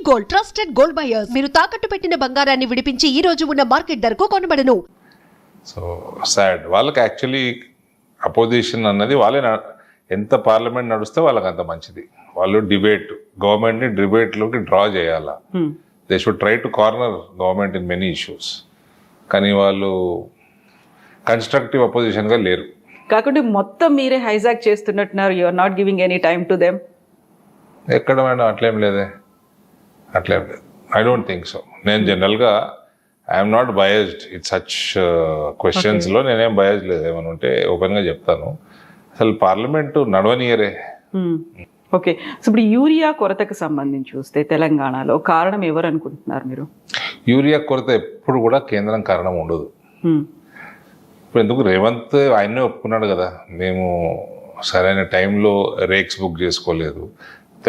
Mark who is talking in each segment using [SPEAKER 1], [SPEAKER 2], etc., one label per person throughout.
[SPEAKER 1] Gold, trusted gold buyers. మీరు తాకట్టు పెట్టిన బంగారాన్ని విడిపించి ఈ రోజు ఉన్న మార్కెట్ ధరకు కొనబడను.
[SPEAKER 2] So sad. వాళ్ళకి యాక్చువల్లీ అపోజిషన్ అన్నది వాళ్ళే ఎంత పార్లమెంట్ నడుస్తే వాళ్ళకి అంత మంచిది. వాళ్ళు గవర్నమెంట్ని డిబేట్లోకి డ్రా చేయాలా. They should try to corner government in many issues. కానీ వాళ్ళు కన్స్ట్రక్టివ్ అపోజిషన్గా లేరు.
[SPEAKER 3] కాకుండా మొత్తం మీరే హైజాక్ చేస్తున్నట్టున్నారు. You are not giving any time to them.
[SPEAKER 2] ఎక్కడ మేడం అట్లేం లేదు. I don't think so. నేను జనరల్గా I'm not biased it such క్వశ్చన్స్లో. నేనేం బయస్ లేదు. ఏమైనా ఉంటే ఓపెన్గా చెప్తాను. అసలు పార్లమెంటు నడవనీయరే.
[SPEAKER 3] ఓకే, సో ఇప్పుడు యూరియా కొరతకు సంబంధించి చూస్తే తెలంగాణలో కారణం ఎవరు అనుకుంటున్నారు మీరు?
[SPEAKER 2] యూరియా కొరత ఎప్పుడు కూడా కేంద్రం కారణం ఉండదు. ఇప్పుడు ఎందుకు రేవంత్ ఆయనే ఒప్పుకున్నాడు కదా, మేము సరైన టైంలో రేక్స్ బుక్ చేసుకోలేదు.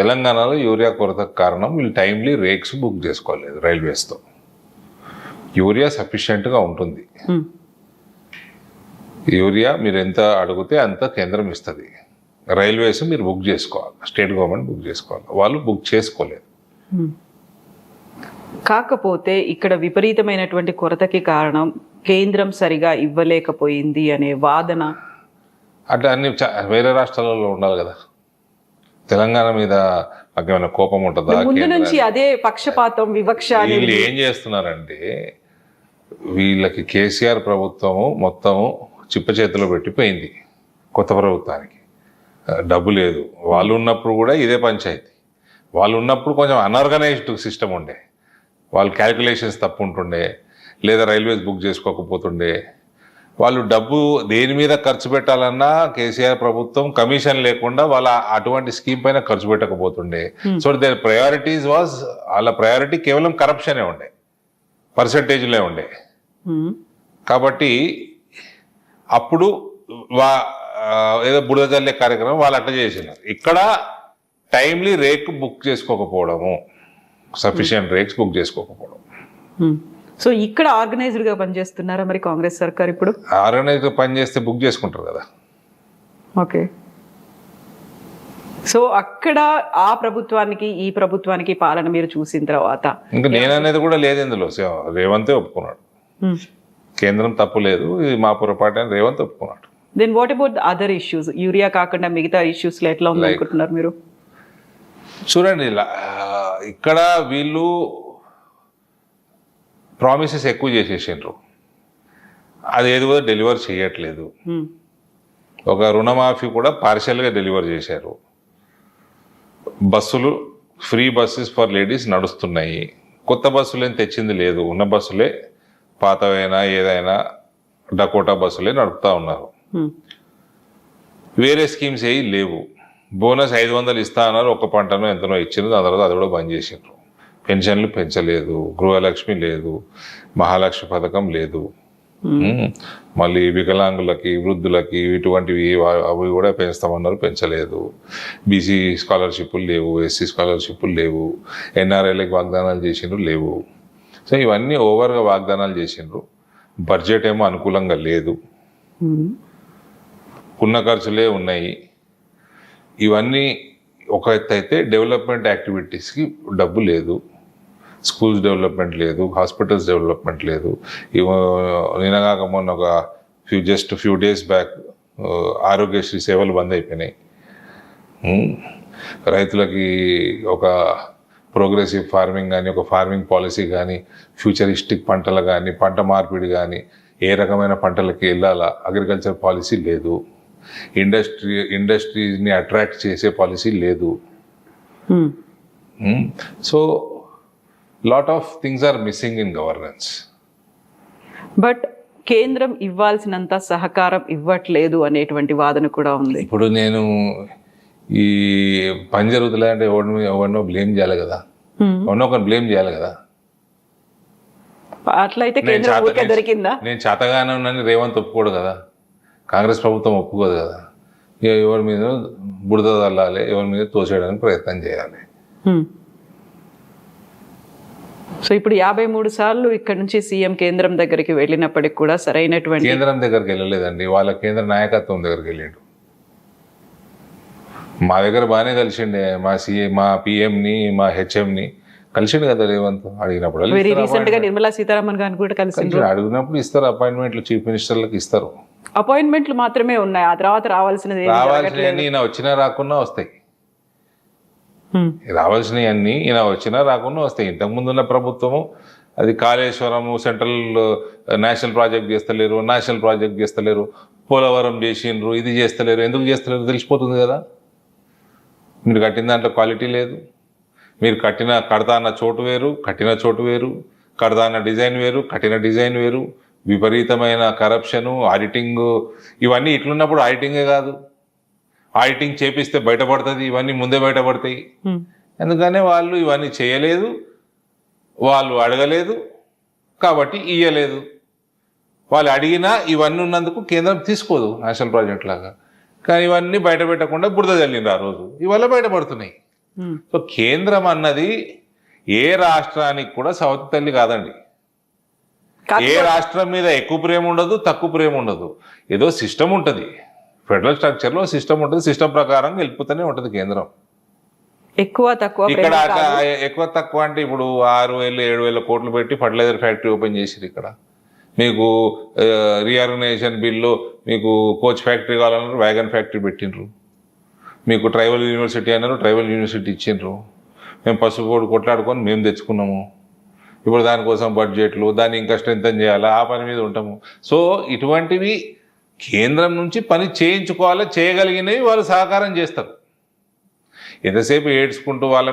[SPEAKER 2] తెలంగాణలో యూరియా కొరతకు కారణం వీళ్ళు టైమ్లీ రేక్స్ బుక్ చేసుకోలేదు రైల్వేస్తో. యూరియా సఫిషియెంట్గా ఉంటుంది. యూరియా మీరు ఎంత అడిగితే అంత కేంద్రం ఇస్తుంది. రైల్వేస్ మీరు బుక్ చేసుకోవాలి, స్టేట్ గవర్నమెంట్ బుక్ చేసుకోవాలి. వాళ్ళు బుక్ చేసుకోలేదు.
[SPEAKER 3] కాకపోతే ఇక్కడ విపరీతమైనటువంటి కొరతకి కారణం కేంద్రం సరిగా ఇవ్వలేకపోయింది అనే వాదన.
[SPEAKER 2] అంటే అన్ని వేరే రాష్ట్రాలలో ఉండాలి కదా. తెలంగాణ మీద మాకేమైనా కోపం ఉంటుందా?
[SPEAKER 3] ముందు నుంచి అదే పక్షపాతం, వివక్ష.
[SPEAKER 2] వీళ్ళు ఏం చేస్తున్నారంటే వీళ్ళకి కేసీఆర్ ప్రభుత్వము మొత్తము చిప్ప చేతిలో పెట్టిపోయింది. కొత్త ప్రభుత్వానికి డబ్బు లేదు. వాళ్ళు ఉన్నప్పుడు కూడా ఇదే పంచాయతీ. వాళ్ళు ఉన్నప్పుడు కొంచెం అన్ఆర్గనైజ్డ్ సిస్టమ్ ఉండే. వాళ్ళు క్యాల్కులేషన్స్ తప్పు ఉంటుండే, లేదా రైల్వేస్ బుక్ చేసుకోకపోతుండే. వాళ్ళు డబ్బు దేని మీద ఖర్చు పెట్టాలన్నా కేసీఆర్ ప్రభుత్వం కమిషన్ లేకుండా వాళ్ళ అటువంటి స్కీమ్ పైన ఖర్చు పెట్టకపోతుండే. సో దేర్ ప్రయారిటీస్ వాళ్ళ ప్రయారిటీ కేవలం కరప్షనే ఉండే, పర్సంటేజ్లే ఉండే. కాబట్టి అప్పుడు ఏదో బురద జల్లే కార్యక్రమం వాళ్ళు అట్లా చేసినారు. ఇక్కడ టైమ్లీ రేక్ బుక్ చేసుకోకపోవడము, సఫిషియంట్ రేక్స్ బుక్ చేసుకోకపోవడం.
[SPEAKER 3] సో ఇక్కడ ఆర్గనైజ్డ్ గా పనిచేస్తున్నారా మరి కాంగ్రెస్ సర్కార్? ఇప్పుడు
[SPEAKER 2] ఆర్గనైజ్డ్ గా పనిచేస్తే బుక్ చేసుకుంటారు కదా.
[SPEAKER 3] ఓకే, సో అక్కడ ఆ ప్రభుత్వానికి ఈ ప్రభుత్వానికి పాలన మీరు చూసిన తర్వాత
[SPEAKER 2] ఇంకా నేననేది కూడా లేదు ఇందులో. రేవంతే ఒప్పుకున్నాడు, కేంద్రం తప్పు లేదు, ఇది మా పొరపాటు అని రేవంత్ ఒప్పుకున్నాడు.
[SPEAKER 3] Then what about other issues? Urea కాకుండా మిగతా ఇష్యూస్ లో ఎట్లా ఉంది అనుకుంటున్నారు మీరు?
[SPEAKER 2] చూడండి, ఇక్కడ వీళ్ళు ప్రామిసెస్ ఎక్కువ చేసేసిండ్రు. అది ఏదో డెలివర్ చేయట్లేదు. ఒక రుణమాఫీ కూడా పార్షియల్గా డెలివర్ చేశారు. బస్సులు ఫ్రీ బస్సెస్ ఫర్ లేడీస్ నడుస్తున్నాయి. కొత్త బస్సులు ఏం తెచ్చింది లేదు. ఉన్న బస్సులే పాతవైనా ఏదైనా డకోటా బస్సులే నడుపుతూ ఉన్నారు. వేరే స్కీమ్స్ ఏవి లేవు. బోనస్ 500 ఇస్తా అన్నారు, ఒక పంటనో ఎంతనో ఇచ్చింది. దాని తర్వాత అది కూడా బంద్ చేసిండ్రు. పెన్షన్లు పెంచలేదు, గృహలక్ష్మి లేదు, మహాలక్ష్మి పథకం లేదు. మళ్ళీ వికలాంగులకి, వృద్ధులకి ఇటువంటివి అవి కూడా పెంచుతామన్నారు, పెంచలేదు. బీసీ స్కాలర్షిప్లు లేవు, ఎస్సీ స్కాలర్షిప్లు లేవు, ఎన్ఆర్ఐలకు వాగ్దానాలు చేసిండ్రు, లేవు. సో ఇవన్నీ ఓవర్గా వాగ్దానాలు చేసిండ్రు. బడ్జెట్ ఏమో అనుకూలంగా లేదు, ఉన్న ఖర్చులే ఉన్నాయి. ఇవన్నీ ఒక ఎత్తు అయితే డెవలప్మెంట్ యాక్టివిటీస్కి డబ్బు లేదు. స్కూల్స్ డెవలప్మెంట్ లేదు, హాస్పిటల్స్ డెవలప్మెంట్ లేదు. నిన్నగాక మొన్న ఒక ఫ్యూ డేస్ బ్యాక్ ఆరోగ్యశ్రీ సేవలు బంద్ అయిపోయినాయి. రైతులకి ఒక ప్రోగ్రెసివ్ ఫార్మింగ్ కానీ, ఒక ఫార్మింగ్ పాలసీ కానీ, ఫ్యూచరిస్టిక్ పంటలు కానీ, పంట మార్పిడి కానీ, ఏ రకమైన పంటలకి వెళ్ళాలా అగ్రికల్చర్ పాలసీ లేదు. ఇండస్ట్రీస్ని అట్రాక్ట్ చేసే పాలసీ లేదు. So lot of things are missing in governance.
[SPEAKER 3] But కేంద్రం ఇవ్వాల్సినంత సహకారం ఇవ్వట్లేదు అనేటువంటి వాదన కూడా ఉంది.
[SPEAKER 2] ఇప్పుడు నేను ఈ పని జరుగుతులే అంటే ఎవరినో బ్లేమ్ చేయాలి కదా, ఎవరినో ఒకరిని బ్లేమ్ చేయాలి కదా.
[SPEAKER 3] అట్లయితే కేంద్రం ఊరికే దొరికిందా?
[SPEAKER 2] నేను చేతగానే ఉన్నాను రేవంత్ ఒప్పుకోడు కదా, కాంగ్రెస్ ప్రభుత్వం ఒప్పుకోదు కదా. ఎవరి మీద బురద చల్లాలి, ఎవరి మీద తోసేయడానికి ప్రయత్నం చేయాలి.
[SPEAKER 3] సో ఇప్పుడు 53 సార్లు ఇక్కడ నుంచి సీఎం కేంద్రం దగ్గరికి వెళ్ళినప్పటికి కూడా సరైనటువంటి.
[SPEAKER 2] కేంద్రం దగ్గరికి వెళ్ళలేదండి, వాళ్ళ కేంద్ర నాయకత్వం దగ్గరికి వెళ్ళాడు. మా దగ్గర బాగానే కలిసిండే, మా పిఎంని, మా హెచ్ఎంని కలిసిండు కదా రేవంత్ అడిగినప్పుడు
[SPEAKER 3] వెరీ రీసెంట్ గా నిర్మలా సీతారామన్ గారిని కూడా కలిసి
[SPEAKER 2] అడిగినప్పుడు ఇస్తారు అపాయింట్మెంట్లు చీఫ్ మినిస్టర్లకు ఇస్తారు.
[SPEAKER 3] అపాయింట్మెంట్లు మాత్రమే ఉన్నాయి, ఆ తర్వాత రావాల్సినది
[SPEAKER 2] రావాల్సినవన్నీ ఈయన వచ్చినా రాకున్నా వస్తాయి. రావాల్సినవన్నీ ఈయన వచ్చినా రాకుండా వస్తాయి. ఇంతకుముందు ఉన్న ప్రభుత్వము అది కాళేశ్వరము సెంట్రల్ నేషనల్ ప్రాజెక్ట్ చేస్తలేరు, నేషనల్ ప్రాజెక్ట్ చేస్తలేరు, పోలవరం చేసిండ్రు, ఇది చేస్తలేరు. ఎందుకు చేస్తలేరు తెలిసిపోతుంది కదా. మీరు కట్టిన దాంట్లో క్వాలిటీ లేదు. మీరు కడతా అన్న చోటు వేరు, కట్టిన చోటు వేరు, కడతా అన్న డిజైన్ వేరు, కట్టిన డిజైన్ వేరు. విపరీతమైన కరప్షను, ఆడిటింగ్, ఇవన్నీ ఇట్లున్నప్పుడు ఆడిటింగే కాదు, ఆడిటింగ్ చేపిస్తే బయటపడుతుంది, ఇవన్నీ ముందే బయటపడతాయి. ఎందుకనే వాళ్ళు ఇవన్నీ చేయలేదు, వాళ్ళు అడగలేదు కాబట్టి ఇయ్యలేదు. వాళ్ళు అడిగినా ఇవన్నీ ఉన్నందుకు కేంద్రం తీసుకోదు నేషనల్ ప్రాజెక్ట్ లాగా. కానీ ఇవన్నీ బయట పెట్టకుండా బురద చల్లిండ్రు ఆ రోజు, ఇవల్ల బయటపడుతున్నాయి. సో కేంద్రం అన్నది ఏ రాష్ట్రానికి కూడా సవతి తల్లి కాదండి. ఏ రాష్ట్రం మీద ఎక్కువ ప్రేమ ఉండదు, తక్కువ ప్రేమ ఉండదు. ఏదో సిస్టమ్ ఉంటుంది, ఫెడరల్ స్ట్రక్చర్లో సిస్టమ్ ఉంటుంది, సిస్టమ్ ప్రకారం వెళ్ళిపోతూనే ఉంటుంది కేంద్రం.
[SPEAKER 3] ఎక్కువ తక్కువ
[SPEAKER 2] ఇక్కడ ఎక్కువ తక్కువ అంటే ఇప్పుడు 6,000-7,000 కోట్లు పెట్టి ఫర్టిలైజర్ ఫ్యాక్టరీ ఓపెన్ చేసిరు. ఇక్కడ మీకు రీఆర్గనైజేషన్ బిల్లు, మీకు కోచ్ ఫ్యాక్టరీ కావాలన్నారు, వ్యాగన్ ఫ్యాక్టరీ పెట్టిండ్రు. మీకు ట్రైబల్ యూనివర్సిటీ అన్నారు, ట్రైబల్ యూనివర్సిటీ ఇచ్చిండ్రు. మేము పసుపు కొట్లాడుకొని మేము తెచ్చుకున్నాము. ఇప్పుడు దానికోసం బడ్జెట్లు, దాన్ని ఇంకా స్ట్రెంథన్ చేయాలా, ఆ పని మీద ఉంటాము. సో ఇటువంటివి కేంద్రం నుంచి పని చేయించుకోవాలి, చేయగలిగినవి వాళ్ళు సహకారం చేస్తారు. ఎంతసేపు ఏడ్చుకుంటూ వాళ్ళ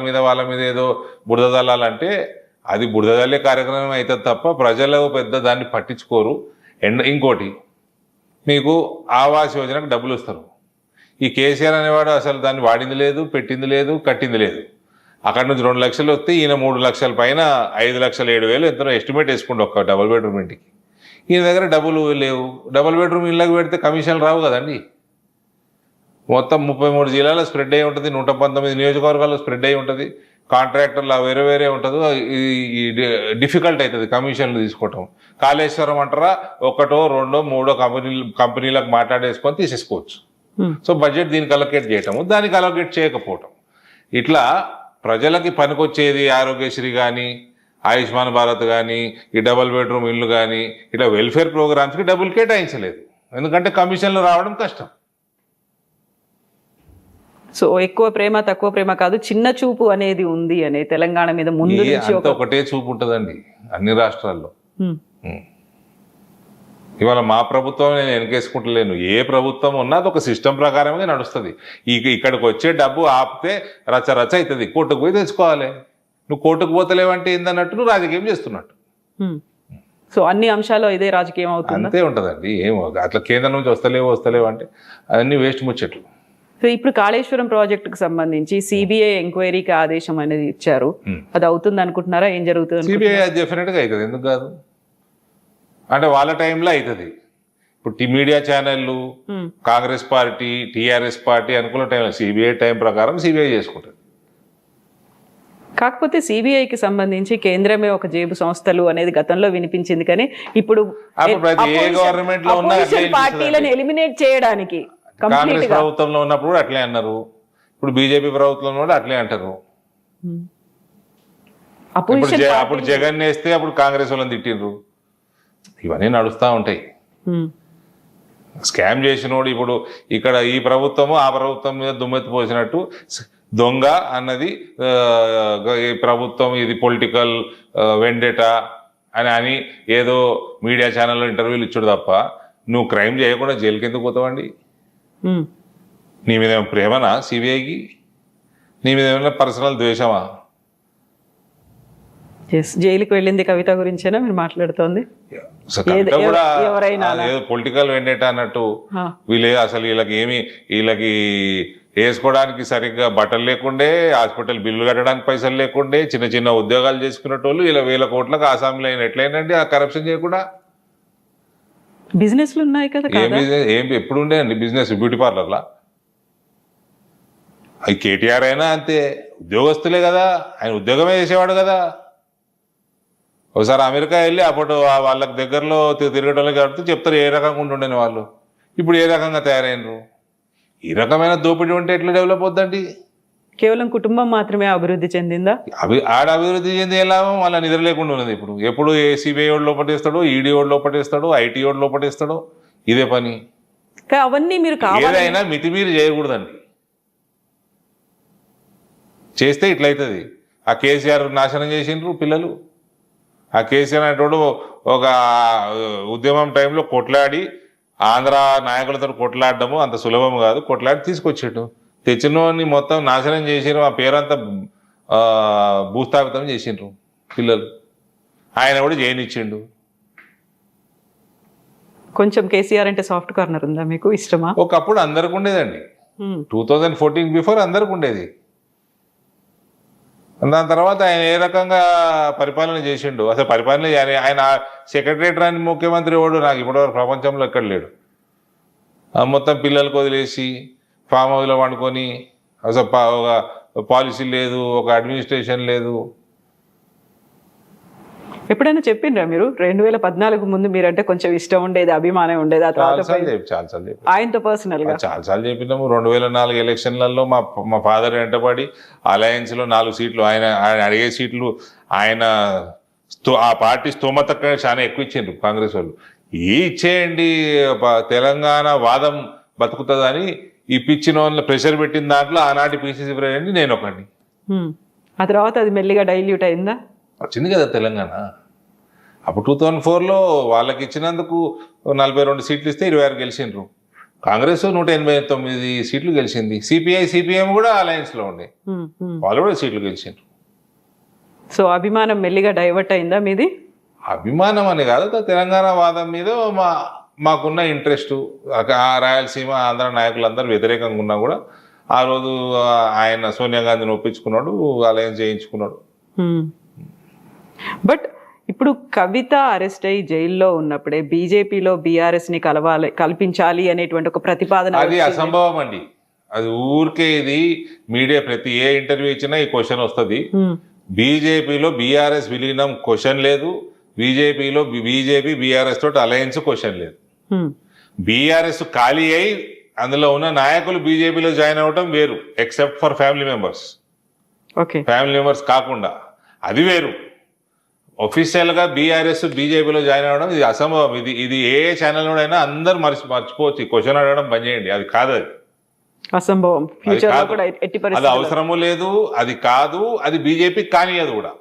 [SPEAKER 2] మీద ఏదో బురద చల్లాలంటే అది బురద చల్లే కార్యక్రమం అవుతుంది తప్ప ప్రజలు పెద్ద దాన్ని పట్టించుకోరు. ఇంకోటి, మీకు ఆవాస్ యోజనకు డబ్బులు ఇస్తారు. ఈ కేసీఆర్ అనేవాడు అసలు దాన్ని వాడింది లేదు, పెట్టింది లేదు, కట్టింది లేదు. అక్కడి నుంచి 2 లక్షలు వస్తే ఈయన 3 లక్షల పైన 5,07,000 ఎంతో ఎస్టిమేట్ వేసుకుంటే ఒక డబుల్ బెడ్రూమ్ ఇంటికి. ఈయన దగ్గర డబ్బులు లేవు. డబుల్ బెడ్రూమ్ ఇళ్ళకి పెడితే కమిషన్లు రావు కదండి. మొత్తం 33 జిల్లాలో స్ప్రెడ్ అయ్యి ఉంటుంది, 119 నియోజకవర్గాల్లో స్ప్రెడ్ అయ్యి ఉంటుంది. కాంట్రాక్టర్లు వేరే ఉంటుంది. డిఫికల్ట్ అవుతుంది కమిషన్లు తీసుకోవటం. కాళేశ్వరం అంటారా, 1, 2, 3 కంపెనీలకు మాట్లాడేసుకొని తీసేసుకోవచ్చు. సో బడ్జెట్ దీనికి అలొకేట్ చేయటము, దానికి అలొకేట్ చేయకపోవటం, ఇట్లా ప్రజలకి పనికొచ్చేది ఆరోగ్యశ్రీ కానీ, ఆయుష్మాన్ భారత్ కానీ, ఈ డబుల్ బెడ్రూమ్ ఇల్లు కానీ, ఇట్లా వెల్ఫేర్ ప్రోగ్రామ్స్కి డబ్బులు కేటాయించలేదు. ఎందుకంటే కమిషన్లు రావడం కష్టం.
[SPEAKER 3] సో ఎక్కువ ప్రేమ తక్కువ ప్రేమ కాదు, చిన్న చూపు అనేది ఉంది అనే తెలంగాణ మీద ముందు నుంచి
[SPEAKER 2] ఒకటే చూపు ఉంటుందండి అన్ని రాష్ట్రాల్లో. ఇవాళ మా ప్రభుత్వం నేను వెనకేసుకుంటలేను. ఏ ప్రభుత్వం ఉన్నా అది ఒక సిస్టమ్ ప్రకారమే నడుస్తుంది. ఇక్కడికి వచ్చే డబ్బు ఆపితే రచ్చ అవుతుంది. కోర్టుకు పోయి తెచ్చుకోవాలి. నువ్వు కోర్టుకు పోతలేవంటే ఏందన్నట్టు నువ్వు రాజకీయం చేస్తున్నట్టు.
[SPEAKER 3] సో అన్ని అంశాలు ఇదే రాజకీయం అవుతుంది,
[SPEAKER 2] అంతే ఉంటుందండి. ఏమో అట్లా కేంద్రం నుంచి వస్తలేవు అంటే అవన్నీ వేస్ట్ ముచ్చట్లు.
[SPEAKER 3] సో ఇప్పుడు కాళేశ్వరం ప్రాజెక్టుకు సంబంధించి సిబిఐ ఎంక్వైరీకి ఆదేశం అనేది ఇచ్చారు. అది అవుతుంది అనుకుంటున్నారా? ఏం జరుగుతుంది?
[SPEAKER 2] సిబిఐ డెఫినెట్గా అవుతుంది, ఎందుకు కాదు. అంటే వాళ్ళ టైంలో అవుతుంది. ఇప్పుడు మీడియా ఛానళ్ళు, కాంగ్రెస్ పార్టీ, టీఆర్ఎస్ పార్టీ అనుకున్న టైంలో సిబిఐ టైం ప్రకారం సిబిఐ చేసుకుంటుంది.
[SPEAKER 3] కాకపోతే సిబిఐకి సంబంధించి కేంద్రమే ఒక జేబు సంస్థలు అనేది గతంలో వినిపించింది, కానీ ఇప్పుడు పార్టీలను ఎలిమినేట్ చేయడానికి
[SPEAKER 2] కాంగ్రెస్ ప్రభుత్వంలో ఉన్నప్పుడు కూడా అట్లే అన్నారు, ఇప్పుడు బీజేపీ ప్రభుత్వంలో కూడా అట్లే అంటారు. అప్పుడు జగన్ వేస్తే అప్పుడు కాంగ్రెస్ వాళ్ళని తిట్టిండ్రు. ఇవన్నీ నడుస్తూ ఉంటాయి. స్కామ్ చేసినోడు ఇప్పుడు ఇక్కడ ఈ ప్రభుత్వము ఆ ప్రభుత్వం మీద దుమ్మెత్తి పోసినట్టు దొంగ అన్నది ఈ ప్రభుత్వం, ఇది పొలిటికల్ వెండేటా అని ఏదో మీడియా ఛానల్లో ఇంటర్వ్యూలు ఇచ్చాడు తప్ప నువ్వు క్రైమ్ చేయకుండా జైలుకి ఎందుకు పోతావండి? నీ మీద ఏమైనా ప్రేమనా సిబిఐకి? నీ మీద ఏమైనా పర్సనల్ ద్వేషమా?
[SPEAKER 3] జైలుకి వెళ్ళింది కవిత గురించేనా మీరు మాట్లాడుతోంది?
[SPEAKER 2] పొలిటికల్ వెండేటా అన్నట్టు వీళ్ళే అసలు వీళ్ళకి వేసుకోవడానికి సరిగ్గా బట్టలు లేకుండే, హాస్పిటల్ బిల్లు కట్టడానికి పైసలు లేకుండే, చిన్న ఉద్యోగాలు చేసుకునేటోళ్ళు ఇలా 1000 కోట్లకు ఆసామిలో ఎట్లయినండి ఆ కరప్షన్ చేయకుండా?
[SPEAKER 3] బిజినెస్లు ఉన్నాయి కదా.
[SPEAKER 2] ఎప్పుడు ఉండే అండి బిజినెస్? బ్యూటీ పార్లర్లా? అది కేటీఆర్ అయినా అంతే, ఉద్యోగస్తులే కదా, ఆయన ఉద్యోగమే చేసేవాడు కదా. ఒకసారి అమెరికా వెళ్ళి అప్పుడు వాళ్ళకి దగ్గరలో తిరగడానికి కాబట్టి చెప్తారు ఏ రకంగా ఉంటుండని వాళ్ళు. ఇప్పుడు ఏ రకంగా తయారైనరు? ఈ రకమైన దోపిడీ ఉంటే ఎట్లా డెవలప్ అవుద్దండి?
[SPEAKER 3] కేవలం కుటుంబం మాత్రమే అభివృద్ధి చెందిందా?
[SPEAKER 2] ఆడ అభివృద్ధి చెందే లాభం వాళ్ళ నిద్ర లేకుండా ఉన్నది. ఇప్పుడు ఎప్పుడు సిబిఐ వాడు లోపటేస్తాడో, ఈడీ వాడు లోపటేస్తాడో, ఐటీ వాడు లోపటేస్తాడో, ఇదే పని.
[SPEAKER 3] అవన్నీ మీరు
[SPEAKER 2] ఏదైనా మితిమీరి చేయకూడదండి. చేస్తే ఇట్లయితుంది. ఆ కేసీఆర్ నాశనం చేసిండ్రు పిల్లలు. ఆ కేసీఆర్ అనేటోడు ఒక ఉద్యమం టైంలో కొట్లాడి ఆంధ్ర నాయకులతో కొట్లాడడము అంత సులభం కాదు. కొట్లాడి తీసుకొచ్చిండు. తెచ్చినోని మొత్తం నాశనం చేసిండ్రు. ఆ పేరంతా భూస్థాపితం చేసిండ్రు పిల్లలు. ఆయన కూడా చేయనిచ్చిండు.
[SPEAKER 3] కొంచెం కేసీఆర్ అంటే సాఫ్ట్ కార్నర్ ఉందా మీకు? ఇష్టమా?
[SPEAKER 2] ఒకప్పుడు అందరికి ఉండేదండి. 2014 బిఫోర్ అందరికి ఉండేది. దాని తర్వాత ఆయన ఏ రకంగా పరిపాలన చేసిండు, అసలు పరిపాలన ఆయన సెక్రటరేట్ రాని ముఖ్యమంత్రి వాడు నాకు ఇప్పటివరకు ప్రపంచంలో ఎక్కడ లేడు. మొత్తం పిల్లలకు వదిలేసి ఫామ్ హౌస్లో వండుకొని అసలు ఒక పాలసీ లేదు, ఒక అడ్మినిస్ట్రేషన్ లేదు.
[SPEAKER 3] ఎప్పుడైనా చెప్పిండ్రా మీరు 2014 ముందు మీరంటే కొంచెం ఇష్టం ఉండేది, అభిమానం ఉండేది? ఆ తర్వాత ఆయనతో పర్సనల్ గా
[SPEAKER 2] చాలాసార్లు చెప్పినాము. 2004 ఎలక్షన్లలో మా ఫాదర్ వెంటబడి అలయన్స్ లో 4 సీట్లు ఆయన అడిగే సీట్లు ఆయన ఆ పార్టీ స్తోమత చాలా ఎక్కువ ఇచ్చిండ్రు కాంగ్రెస్ వాళ్ళు. ఇచ్చేయండి తెలంగాణ వాదం బతుకుతుందని ఇప్పించిన వాళ్ళని ప్రెషర్ పెట్టిన దాంట్లో ఆనాటి పిసిసి ప్రెసిడెంట్ నేను ఒకటి.
[SPEAKER 3] ఆ తర్వాత అది మెల్లిగా డైల్యూట్ అయిందా?
[SPEAKER 2] వచ్చింది కదా తెలంగాణ. అప్పుడు 2004లో వాళ్ళకి ఇచ్చినందుకు 42 సీట్లు ఇస్తే 26 గెలిచిండ్రు. కాంగ్రెస్ 189 సీట్లు గెలిచింది. సిపిఎం కూడా అలయన్స్లో ఉండే, వాళ్ళు కూడా సీట్లు గెలిచిండ్రు.
[SPEAKER 3] సో అభిమానం మెల్లిగా డైవర్ట్ అయిందా మీది?
[SPEAKER 2] అభిమానం అని కాదు, తెలంగాణ వాదం మీద మాకున్న ఇంట్రెస్ట్. రాయలసీమ ఆంధ్ర నాయకులందరూ వ్యతిరేకంగా ఉన్నా కూడా ఆ రోజు ఆయన సోనియా గాంధీని ఒప్పించుకున్నాడు, అలయన్స్ చేయించుకున్నాడు.
[SPEAKER 3] బట్ ఇప్పుడు కవిత అరెస్ట్ అయ్యి జైల్లో ఉన్నప్పుడే బీజేపీలో బీఆర్ఎస్ ని కల్పించాలి అనేటువంటి ఒక ప్రతిపాదన,
[SPEAKER 2] అది అసంభవం అండి. అది ఊరికే ఇది మీడియా ప్రతి ఏ ఇంటర్వ్యూ ఇచ్చినా ఈ క్వశ్చన్ వస్తుంది. బీజేపీలో బీఆర్ఎస్ విలీనం క్వశ్చన్ లేదు. బీజేపీలో బీజేపీ బీఆర్ఎస్ తోటి అలయన్స్ క్వశ్చన్ లేదు. బీఆర్ఎస్ ఖాళీ అయి అందులో ఉన్న నాయకులు బీజేపీలో జాయిన్ అవ్వటం వేరు, except for family members.
[SPEAKER 3] Okay,
[SPEAKER 2] family members కాకుండా అది వేరు. ఒఫీషియల్ గా బీఆర్ఎస్ బీజేపీలో జాయిన్ అవ్వడం ఇది అసంభవం. ఇది ఏ ఛానల్లోనైనా అందరు మర్చిపోవచ్చు. క్వశ్చన్ అడగడం బంద్ చేయండి. అది కాదు, అది
[SPEAKER 3] అసంభవం.
[SPEAKER 2] అది అవసరము లేదు, అది కాదు, అది బీజేపీ కానియదు కూడా.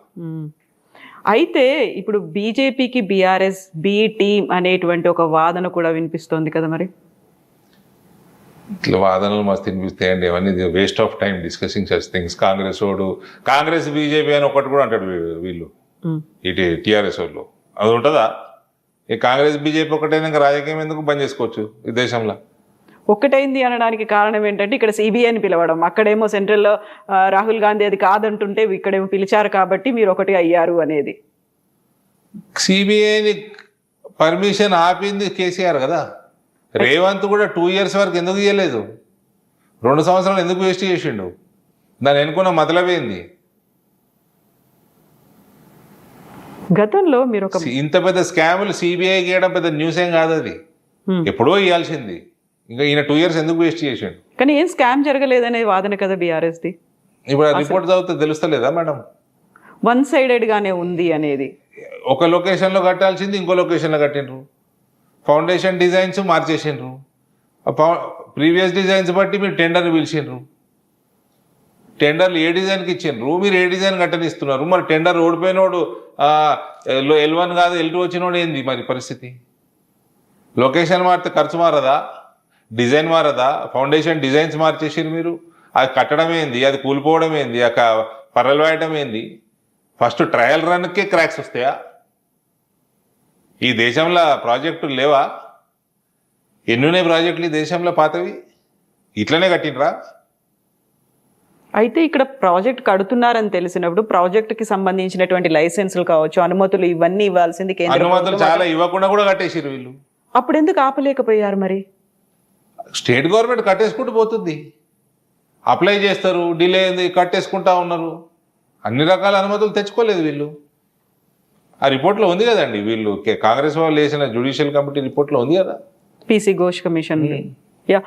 [SPEAKER 3] అయితే ఇప్పుడు బీజేపీకి బీఆర్ఎస్ బి టీమ్ అనేటువంటి ఒక వాదన కూడా వినిపిస్తోంది కదా. మరి
[SPEAKER 2] ఇట్లా వాదనలు మస్తు వినిపిస్తాయండి. అవన్నీ waste of time discussing such things. Congress BJP అని ఒకటి కూడా అంటాడు వీళ్ళు, ఇటు టీఆర్ఎస్ వాళ్ళు. అది ఉంటుందా? ఈ కాంగ్రెస్ బీజేపీ ఒకటైనా రాజకీయం ఎందుకు బంద్ చేసుకోవచ్చు ఈ దేశంలో?
[SPEAKER 3] ఒక్కటైంది అనడానికి కారణం ఏంటంటే ఇక్కడ సిబిఐని పిలవడం, అక్కడేమో సెంట్రల్లో రాహుల్ గాంధీ అది కాదంటుంటే ఇక్కడేమో పిలిచారు కాబట్టి మీరు ఒకటి అయ్యారు అనేది.
[SPEAKER 2] సిబిఐని పర్మిషన్ ఆపింది కేసీఆర్ కదా. రేవంత్ కూడా 2 years వరకు ఎందుకు ఇవ్వలేదు? 2 సంవత్సరాలు ఎందుకు వేస్ట్ చేసిండు? దాన్ని ఎన్నుకున్న మతలబేంది?
[SPEAKER 3] గతంలో మీరు
[SPEAKER 2] ఇంత పెద్ద స్కాములు సిబిఐ గీయడం పెద్ద న్యూస్ ఏం కాదు. అది ఎప్పుడో ఇవ్వాల్సింది. ఇంకా ఈయన 2 years ఎందుకు వేస్ట్ చేసిండు?
[SPEAKER 3] కానీ ఏం స్కామ్ జరగలేదనే వాదన కదా బీఆర్ఎస్ ది.
[SPEAKER 2] ఇప్పుడు రిపోర్ట్ చదివితే తెలుస్తలేదా మేడం?
[SPEAKER 3] 1-sided గానే ఉంది అనేది.
[SPEAKER 2] ఒక లొకేషన్లో కట్టాల్సింది ఇంకో లొకేషన్లో కట్టిండ్రు. ఫౌండేషన్ డిజైన్స్ మార్చేసిండ్రు. ప్రీవియస్ డిజైన్స్ బట్టి మీరు టెండర్ పిలిచిండ్రు. టెండర్లు ఏ డిజైన్కి ఇచ్చిండ్రు, మీరు ఏ డిజైన్ కట్టనిస్తున్నారు. మరి టెండర్ ఓడిపోయినోడు L1 కాదు L2 వచ్చినోడు ఏంది మరి పరిస్థితి? లొకేషన్ మారితే ఖర్చు మారదా? డిజైన్ మారదా? ఫౌండేషన్ డిజైన్స్ మార్చేసారు మీరు. అది కట్టడం ఏంది, అది కూలిపోవడం ఏంది, పర్రలు వేయడం ఏంది? ఫస్ట్ ట్రయల్ రన్కే క్రాక్స్ వస్తాయా? ఈ దేశంలో ప్రాజెక్టులు లేవా? ఎన్నున్నాయి ప్రాజెక్టులు ఈ దేశంలో పాతవి? ఇట్లనే కట్టినరా?
[SPEAKER 3] అయితే ఇక్కడ ప్రాజెక్ట్ కడుతున్నారని తెలిసినప్పుడు ప్రాజెక్టుకి సంబంధించినటువంటి లైసెన్సులు కావచ్చు, అనుమతులు ఇవన్నీ ఇవ్వాల్సింది కేంద్ర.
[SPEAKER 2] అనుమతులు చాలా ఇవ్వకుండా కూడా కట్టేసారు వీళ్ళు.
[SPEAKER 3] అప్పుడు ఎందుకు ఆపలేకపోయారు మరి?
[SPEAKER 2] స్టేట్ గవర్నమెంట్ కట్టేసుకుంటూ పోతుంది. అప్లై చేస్తారు, డిలే అయింది, కట్టేసుకుంటా ఉన్నారు. అన్ని రకాల అనుమతులు తెచ్చుకోలేదు వీళ్ళు. ఆ రిపోర్ట్లో ఉంది కదండి, వీళ్ళు కాంగ్రెస్ వాళ్ళు వేసిన జ్యుడిషియల్ కమిటీ రిపోర్ట్లో ఉంది కదా,
[SPEAKER 3] పీసీ ఘోష్ కమిషన్. యా,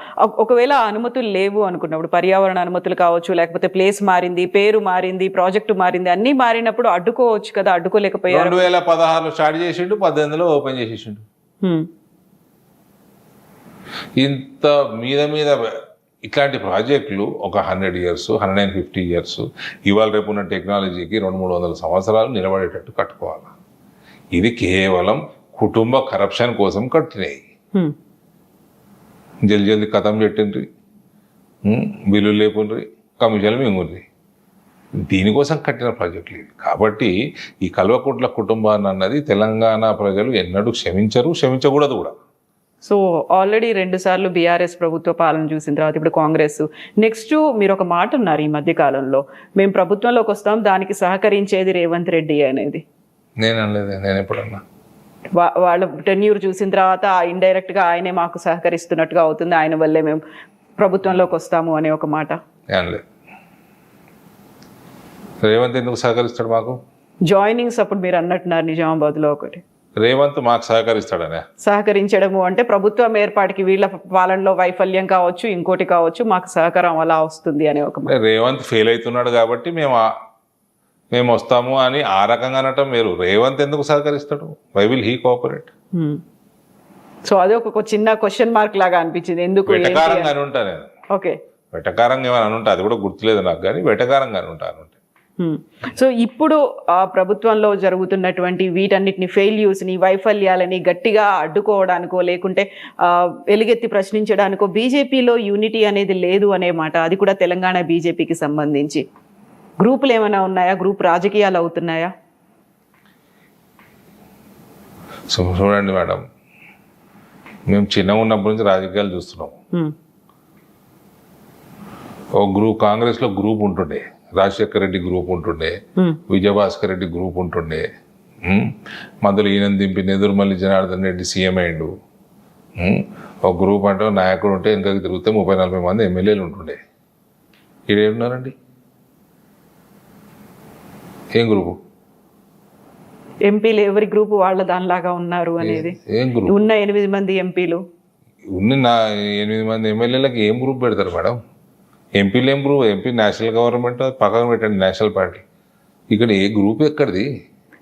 [SPEAKER 3] ఒకవేళ ఆ అనుమతులు లేవు అనుకున్నప్పుడు, పర్యావరణ అనుమతులు కావచ్చు, లేకపోతే ప్లేస్ మారింది, పేరు మారింది, ప్రాజెక్టు మారింది, అన్నీ మారినప్పుడు అడ్డుకోవచ్చు కదా, అడ్డుకోలేకపోయారు.
[SPEAKER 2] 2016 స్టార్ట్ చేసిండు, 18లో ఓపెన్ చేసేసిండు. ఇంత మీద ఇట్లాంటి ప్రాజెక్టులు ఒక 100 years 150 years ఇవాళ రేపు ఉన్న టెక్నాలజీకి 200-300 సంవత్సరాలు నిలబడేటట్టు కట్టుకోవాలి. ఇది కేవలం కుటుంబ కరప్షన్ కోసం కట్టినాయి. జల్దీ కథం పెట్టిండ్రి, బిల్లులు లేపుండ్రి, కమిషన్లు మింగుండ్రి. దీనికోసం కట్టిన ప్రాజెక్టులు ఇవి. కాబట్టి ఈ కల్వకుంట్ల కుటుంబాన్ని అన్నది తెలంగాణ ప్రజలు ఎన్నడూ క్షమించకూడదు కూడా.
[SPEAKER 3] సో ఆల్రెడీ 2 సార్లు బీఆర్ఎస్ ప్రభుత్వ పాలన చూసిన తర్వాత ఇప్పుడు కాంగ్రెస్. నెక్స్ట్ మీరు ఒక మాట ఉన్నారు ఈ మధ్య కాలంలో, మేము ప్రభుత్వంలోకి వస్తాం, దానికి సహకరించేది రేవంత్ రెడ్డి అనేది.
[SPEAKER 2] నేను అనలేదు, నేను ఎప్పుడన్నా.
[SPEAKER 3] వాళ్ళ టెన్యూర్ చూసిన తర్వాత ఇండైరెక్ట్ గా ఆయనే మాకు సహకరిస్తున్నట్టుగా అవుతుంది, ఆయన వల్లే మేము ప్రభుత్వంలోకి వస్తాము అనే ఒక మాట.
[SPEAKER 2] అనలేదు. రేవంత్ ఎందుకు సహకరిస్తాడు మాకు?
[SPEAKER 3] జాయినింగ్స్ అప్పుడు మీరు అన్నట్టున్నారు నిజామాబాద్ లో ఒకటి,
[SPEAKER 2] రేవంత్ మాకు సహకరిస్తాడనే.
[SPEAKER 3] సహకరించడము అంటే ప్రభుత్వం ఏర్పాటుకి వీళ్ళ పాలనలో వైఫల్యం కావచ్చు, ఇంకోటి కావచ్చు, మాకు సహకారం అలా వస్తుంది అనే ఒక మాట.
[SPEAKER 2] రేవంత్ ఫెయిల్ అవుతున్నాడు కాబట్టి మేము వస్తాము అని ఆ రకంగా అనటం వేరు. రేవంత్ ఎందుకు సహకరిస్తాడు? Why will he cooperate?
[SPEAKER 3] So అదే ఒక చిన్న క్వశ్చన్ మార్క్ లాగా అనిపించింది. ఎందుకు
[SPEAKER 2] వెటకారంగా అని ఉంటా నేను.
[SPEAKER 3] ఓకే,
[SPEAKER 2] వెటకారంగా ఏమైనా అనుంటా, అది కూడా గుర్తులేదు నాకు, కానీ వెటకారంగా అని ఉంటాను.
[SPEAKER 3] సో ఇప్పుడు ఆ ప్రభుత్వంలో జరుగుతున్నటువంటి వీటన్నిటిని, ఫెయిల్యూర్స్ని, వైఫల్యాలని గట్టిగా అడ్డుకోవడానికో లేకుంటే ఎలుగెత్తి ప్రశ్నించడానికో బీజేపీలో యూనిటీ అనేది లేదు అనే మాట. అది కూడా తెలంగాణ బీజేపీకి సంబంధించి గ్రూపులు ఏమైనా ఉన్నాయా? గ్రూప్ రాజకీయాలు అవుతున్నాయా?
[SPEAKER 2] సో చూడండి మేడం, మేము చిన్నగా ఉన్నప్పటి నుంచి రాజకీయాలు చూస్తున్నాం. ఓ గ్రూప్, కాంగ్రెస్లో గ్రూప్ ఉంటుండే, రాజశేఖర రెడ్డి గ్రూప్ ఉంటుండే, విజయభాస్కర్ రెడ్డి గ్రూప్ ఉంటుండే, మధ్యలో ఈయన దింపి నెదురుమల్లి జనార్దన్ రెడ్డి సీఎం అయ్యిండు. ఒక గ్రూప్ అంటే నాయకుడు ఉంటే వెనకకి తిరిగితే 30-40 మంది ఎమ్మెల్యేలు ఉంటుండే. ఈడేమున్నారండి? ఏం గ్రూపు?
[SPEAKER 3] ఎంపీలు ఎవరి గ్రూపు వాళ్ళ దానిలాగా ఉన్నారు అనేది.
[SPEAKER 2] ఏం గ్రూప్?
[SPEAKER 3] ఉన్న 8 మంది ఎంపీలు,
[SPEAKER 2] ఉన్న 8 మంది ఎమ్మెల్యేలకి ఏం గ్రూప్ పెడతారు మేడం? ఎంపీలు ఏం గ్రూప్? ఎంపీ నేషనల్ గవర్నమెంట్, పక్కన పెట్టండి నేషనల్ పార్టీ. ఇక్కడ ఏ గ్రూప్ ఎక్కడిది?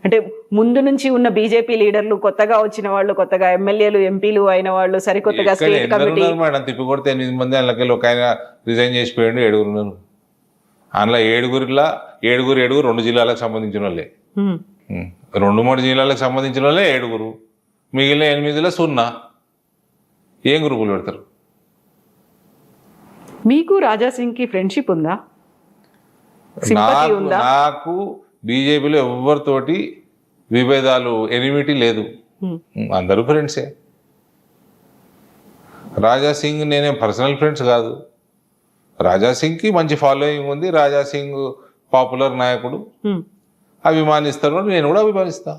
[SPEAKER 3] అంటే ముందు నుంచి ఉన్న బీజేపీ లీడర్లు, కొత్తగా వచ్చిన వాళ్ళు, కొత్తగా ఎమ్మెల్యేలు ఎంపీలు అయిన వాళ్ళు, సరికొత్తగా స్టేట్ కమిటీ
[SPEAKER 2] మేడం తిప్పి కొడితే 8 మంది, అందులోకి ఒక ఆయన రిజైన్ చేసిపోయాడు, 7 ఉన్నారు. అందులో 7 2 జిల్లాలకు సంబంధించిన వాళ్ళే, 2-3 జిల్లాలకు సంబంధించిన వాళ్ళే 7. మిగిలిన 8లో 0. ఏం గ్రూపులు పెడతారు?
[SPEAKER 3] మీకు రాజాసింగ్కి ఫ్రెండ్షిప్ ఉందా? సింపతి ఉందా?
[SPEAKER 2] నాకు బీజేపీలో ఎవరితోటి విభేదాలు, ఎనిమిటీ లేదు, అందరూ ఫ్రెండ్సే. రాజాసింగ్ నేనేం పర్సనల్ ఫ్రెండ్స్ కాదు. రాజాసింగ్కి మంచి ఫాలోయింగ్ ఉంది, రాజాసింగ్ పాపులర్ నాయకుడు, అభిమానిస్తారు, నేను కూడా అభిమానిస్తా.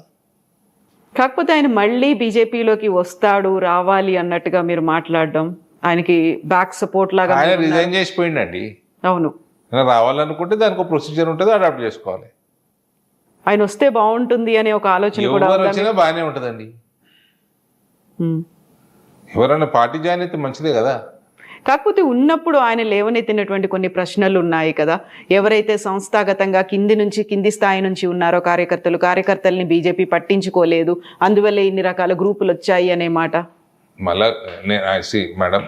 [SPEAKER 3] కాకపోతే ఆయన మళ్ళీ బీజేపీలోకి వస్తాడు, రావాలి అన్నట్టుగా మీరు మాట్లాడడం, ఆయనకి బ్యాక్ సపోర్ట్ లాగా.
[SPEAKER 2] ఆయన రిజైన్ చేసిపోయిండండి.
[SPEAKER 3] అవును,
[SPEAKER 2] రావాలనుకుంటే దానికి ఒక ప్రొసీజర్ ఉంటుంది, అడాప్ట్ చేసుకోవాలి.
[SPEAKER 3] ఆయన వస్తే బాగుంటుంది అనే ఒక ఆలోచన కూడా
[SPEAKER 2] వచ్చినా బాగానే ఉంటుందండి. ఎవరైనా పార్టీ జాయిన్ అయితే మంచిదే కదా.
[SPEAKER 3] కాకపోతే ఉన్నప్పుడు ఆయన లేవనెత్తినటువంటి కొన్ని ప్రశ్నలు ఉన్నాయి కదా, ఎవరైతే సంస్థాగతంగా కింది స్థాయి నుంచి ఉన్నారో కార్యకర్తల్ని బీజేపీ పట్టించుకోలేదు, అందువల్ల ఇన్ని రకాల గ్రూపులు వచ్చాయి అనే మాట.
[SPEAKER 2] మళ్ళా మేడం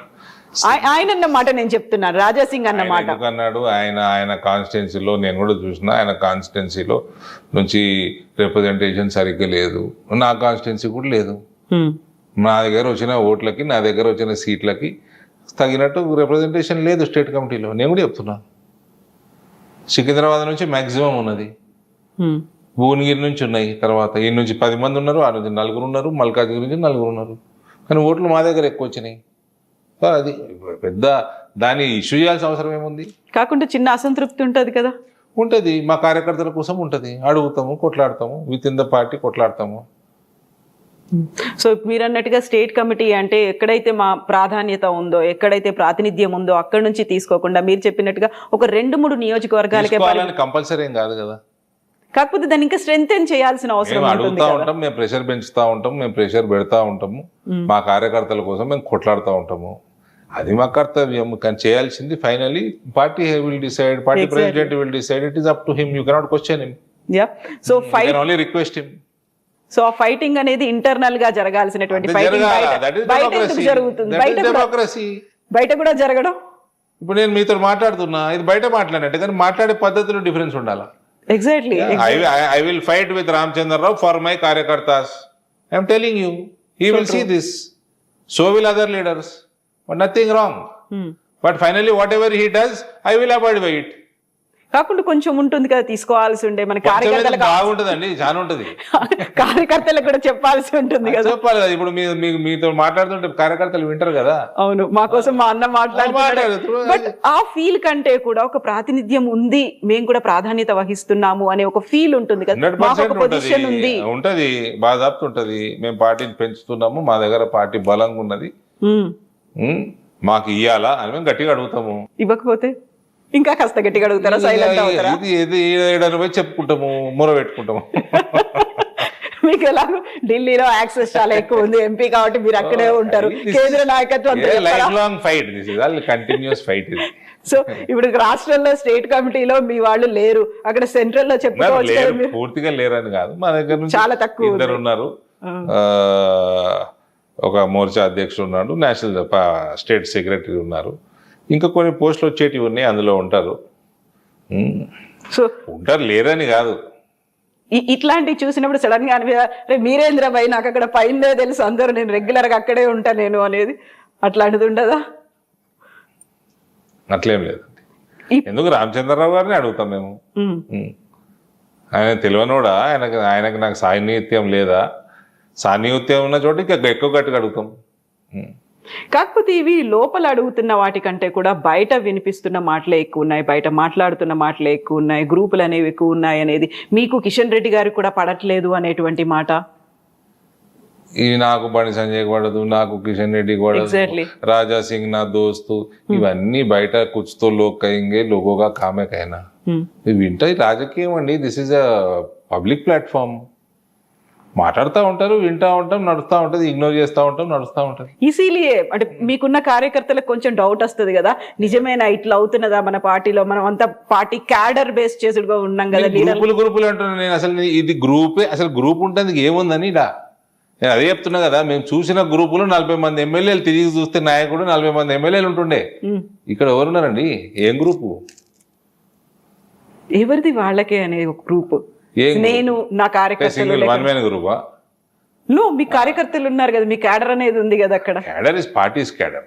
[SPEAKER 3] ఆయన అన్న మాట నేను చెప్తున్నాను, రాజాసింగ్ అన్న మాట
[SPEAKER 2] అన్నాడు. ఆయన కాన్స్టిట్యున్సీలో నేను కూడా చూసిన, ఆయన కాన్స్టిట్యున్సీలో నుంచి రిప్రజెంటేషన్ సరిగ్గా లేదు, నా కాన్స్టిట్యున్సీ కూడా లేదు. నా దగ్గర వచ్చిన ఓట్లకి, నా దగ్గర వచ్చిన సీట్లకి తగినట్టు రిప్రజెంటేషన్ లేదు స్టేట్ కమిటీలో. నేను కూడా చెప్తున్నాను, సికింద్రాబాద్ నుంచి మ్యాక్సిమం ఉన్నది, భువనగిరి నుంచి ఉన్నాయి, తర్వాత ఈ నుంచి 10 మంది ఉన్నారు, ఆ నుంచి 4 ఉన్నారు, మల్కాజ్గిరి నుంచి 4 ఉన్నారు, కానీ ఓట్లు మా దగ్గర ఎక్కువ వచ్చినాయి. అది పెద్ద దాన్ని ఇష్యూ చేయాల్సిన అవసరం ఏముంది?
[SPEAKER 3] కాకుండా చిన్న అసంతృప్తి ఉంటుంది కదా.
[SPEAKER 2] ఉంటుంది, మా కార్యకర్తల కోసం ఉంటుంది, అడుగుతాము, కొట్లాడతాము, విత్ ఇన్ ద పార్టీ కొట్లాడతాము.
[SPEAKER 3] సో మీరు అన్నట్టుగా స్టేట్ కమిటీ అంటే ఎక్కడైతే మా ప్రాధాన్యత ఉందో, ఎక్కడైతే ప్రాతినిధ్యం ఉందో అక్కడ నుంచి తీసుకోకుండా మీరు చెప్పినట్టుగా ఒక 2-3 నియోజకవర్గాలకే
[SPEAKER 2] కంపల్సరీ ఏం కాదు కదా.
[SPEAKER 3] కాకపోతే దాన్ని ఇంకా స్ట్రెంథెన్ చేయాల్సిన అవసరం
[SPEAKER 2] అడుగుతా ఉంటాం, మేము ప్రెషర్ పెంచుతూ ఉంటాం, మేము ప్రెషర్ పెడతా ఉంటాము, మా కార్యకర్తల కోసం మేము కొట్లాడుతూ ఉంటాము. అది మా కర్తవ్యం. కానీ చేయాల్సింది finally party will decide, party president will decide. It is up to him. You cannot question him.
[SPEAKER 3] So fight,
[SPEAKER 2] only request him.
[SPEAKER 3] So ఆ ఫైటింగ్ అనేది ఇంటర్నల్ గా జరగాల్సినటువంటి ఫైటింగ్ బయట కూడా జరగడం.
[SPEAKER 2] ఇప్పుడు నేను మీతో మాట్లాడుతున్నా, ఇది బయట మాట్లాడినట్టు, కానీ మాట్లాడే పద్ధతిలో డిఫరెన్స్ ఉండాలా.
[SPEAKER 3] Exactly.
[SPEAKER 2] I will fight with Ramchandra Rao for my Karyakartas. I am telling you, he will see this. So will other leaders. But nothing wrong. But finally, whatever he does, I will abide by it.
[SPEAKER 3] కాకుండా కొంచెం ఉంటుంది కదా తీసుకోవాల్సి ఉండే మన కార్యకర్తలకు.
[SPEAKER 2] బాగుంటుందండి, చాలా ఉంటుంది.
[SPEAKER 3] కార్యకర్తలకు కూడా చెప్పాల్సి ఉంటుంది కదా.
[SPEAKER 2] చెప్పాలి కదా. ఇప్పుడు మీతో మాట్లాడుతుంటే కార్యకర్తలు వింటారు కదా.
[SPEAKER 3] అవును, మా కోసం మా అన్న మాట్లాడుతున్నారు. బట్ ఆ ఫీల్ కంటే కూడా ఒక ప్రాతినిధ్యం ఉంది, మేము కూడా ప్రాధాన్యత వహిస్తున్నాము అనే ఒక ఫీల్ ఉంటుంది కదా.
[SPEAKER 2] 100% ఉంటది, బాధాప్తు ఉంటది. మేము పార్టీని పెంచుతున్నాము, మా దగ్గర పార్టీ బలంగా ఉన్నది, మాకు ఇయ్యాలా అని మేము గట్టిగా అడుగుతాము.
[SPEAKER 3] ఇవ్వకపోతే ఇంకా కాస్త గట్టిగా అడుగుతారా, సైలెంట్ అవుతారా?
[SPEAKER 2] పోయి చెప్పుకుంటాము, మొర పెట్టుకుంటాము.
[SPEAKER 3] మీకు ఎలాగో ఢిల్లీలో యాక్సెస్ చాలా ఎక్కువ ఉంది, ఎంపీ కాబట్టి మీరు అక్కడే ఉంటారు, కేంద్ర నాయకత్వం.
[SPEAKER 2] Continuous fight.
[SPEAKER 3] సో ఇప్పుడు రాష్ట్రంలో స్టేట్ కమిటీలో మీ వాళ్ళు లేరు, అక్కడ సెంట్రల్ లో చెప్పుకోవచ్చు.
[SPEAKER 2] పూర్తిగా లేరని కాదు, మా దగ్గర
[SPEAKER 3] చాలా తక్కువ
[SPEAKER 2] ఇద్దరు ఉన్నారు. ఒక మోర్చా అధ్యక్షుడు ఉన్నాడు, నేషనల్ స్టేట్ సెక్రటరీ ఉన్నారు, ఇంకా కొన్ని పోస్టులు వచ్చేటివి ఉన్నాయి, అందులో ఉంటారు.
[SPEAKER 3] సో
[SPEAKER 2] ఉంటారు, లేరని కాదు.
[SPEAKER 3] ఇట్లాంటివి చూసినప్పుడు సడన్ గా అనిపి మీరేంద్ర భయ్ నాకు అక్కడ పైన తెలుసు, అందరూ నేను రెగ్యులర్ గా అక్కడే ఉంటా నేను అనేది, అట్లాంటిది ఉండదా?
[SPEAKER 2] అట్లేం లేదు. ఎందుకు రామచంద్రరావు గారిని అడుగుతాం మేము. ఆయన తెలియనోడా? ఆయనకు నాకు సాన్నిహిత్యం లేదా? సాన్నిహిత్యం ఉన్న చోట ఇంకా ఎక్కువ గట్టిగా అడుగుతాం.
[SPEAKER 3] కాకపోతే ఇవి లోపల అడుగుతున్న వాటికంటే కూడా బయట వినిపిస్తున్న మాటలే ఎక్కువ ఉన్నాయి, బయట మాట్లాడుతున్న మాటలే ఎక్కువ ఉన్నాయి, గ్రూపులు అనేవి ఎక్కువ ఉన్నాయి అనేది మీకు కిషన్ రెడ్డి గారికి కూడా పడట్లేదు అనేటువంటి మాట.
[SPEAKER 2] ఇది నాకు బండి సంజయ్ పడదు, నాకు కిషన్ రెడ్డి పడదు, రాజా సింగ్ నా దోస్తు, ఇవన్నీ బయట కుచ్తో లోక్ కయింగే లోగోగా కామే కైనా వింటాయి. రాజకీయం అండి, this is a public platform. మాట్లాడుతూ ఉంటారు, వింటూ ఉంటాం, నడుస్తూ ఉంటుంది, ఇగ్నోర్ చేస్తూ ఉంటాం, నడుస్తూ ఉంటుంది.
[SPEAKER 3] ఈజీలియే అంటే మీకున్న కార్యకర్తలకు కొంచెం డౌట్ వస్తుంది కదా, నిజమేనా ఇట్లా అవుతున్నదా మన పార్టీలో, మనం అంతా పార్టీ క్యాడర్ బేస్ చేసుడుగా ఉన్నాం కదా.
[SPEAKER 2] గ్రూపులు అంటున్నాను నేను. అసలు ఇది గ్రూపే, అసలు గ్రూప్ ఉంటుంది ఏముందని ఇలా నేను అదే చెప్తున్నా కదా. మేము చూసిన గ్రూపులు 40 మంది ఎమ్మెల్యేలు, తిరిగి చూస్తే నాయకుడు 40 మంది ఎమ్మెల్యేలు ఉంటుండే. ఇక్కడ ఎవరున్నారండి? ఏం గ్రూపు?
[SPEAKER 3] ఎవరిది వాళ్ళకే అనే ఒక గ్రూప్. నేను నా కార్యకర్తలు
[SPEAKER 2] గ్రూపా?
[SPEAKER 3] నో, మీ కార్యకర్తలు ఉన్నారు కదా, మీ క్యాడర్ అనేది ఉంది కదా అక్కడ.
[SPEAKER 2] Cadre is parties cadre.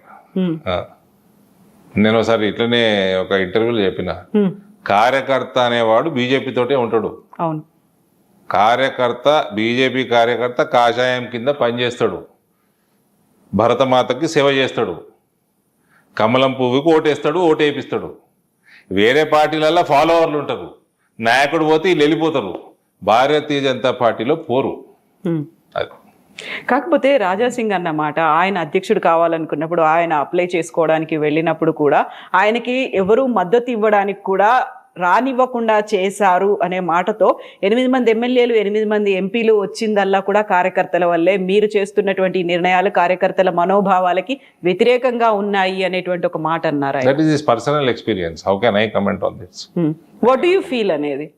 [SPEAKER 2] నేను ఒకసారి ఇట్లనే ఒక ఇంటర్వ్యూలో చెప్పిన, కార్యకర్త అనేవాడు బీజేపీ తోటే ఉంటాడు.
[SPEAKER 3] అవును,
[SPEAKER 2] కార్యకర్త బీజేపీ కార్యకర్త కాషాయం కింద పనిచేస్తాడు, భరతమాతకి సేవ చేస్తాడు, కమలం పువ్వుకి ఓటేస్తాడు, ఓటేపిస్తాడు. వేరే పార్టీలలో ఫాలోవర్లు ఉంటారు, నాయకుడు పోతే వీళ్ళు వెళ్ళిపోతారు, భారతీయ జనతా పార్టీలో పోరు. అది
[SPEAKER 3] కాకపోతే రాజాసింగ్ అన్నమాట, ఆయన అధ్యక్షుడు కావాలనుకున్నప్పుడు, ఆయన అప్లై చేసుకోవడానికి వెళ్ళినప్పుడు కూడా ఆయనకి ఎవరు మద్దతు ఇవ్వడానికి కూడా రానివ్వకుండా చేశారు అనే మాటతో 8 మంది ఎమ్మెల్యేలు, 8 మంది ఎంపీలు వచ్చిందల్లా కూడా కార్యకర్తల వల్లే, మీరు చేస్తున్నటువంటి నిర్ణయాలు కార్యకర్తల మనోభావాలకి వ్యతిరేకంగా ఉన్నాయి అనేటువంటి ఒక మాట అన్నారు.
[SPEAKER 2] That is his personal experience. How can I comment on this?
[SPEAKER 3] What do you feel అనేది?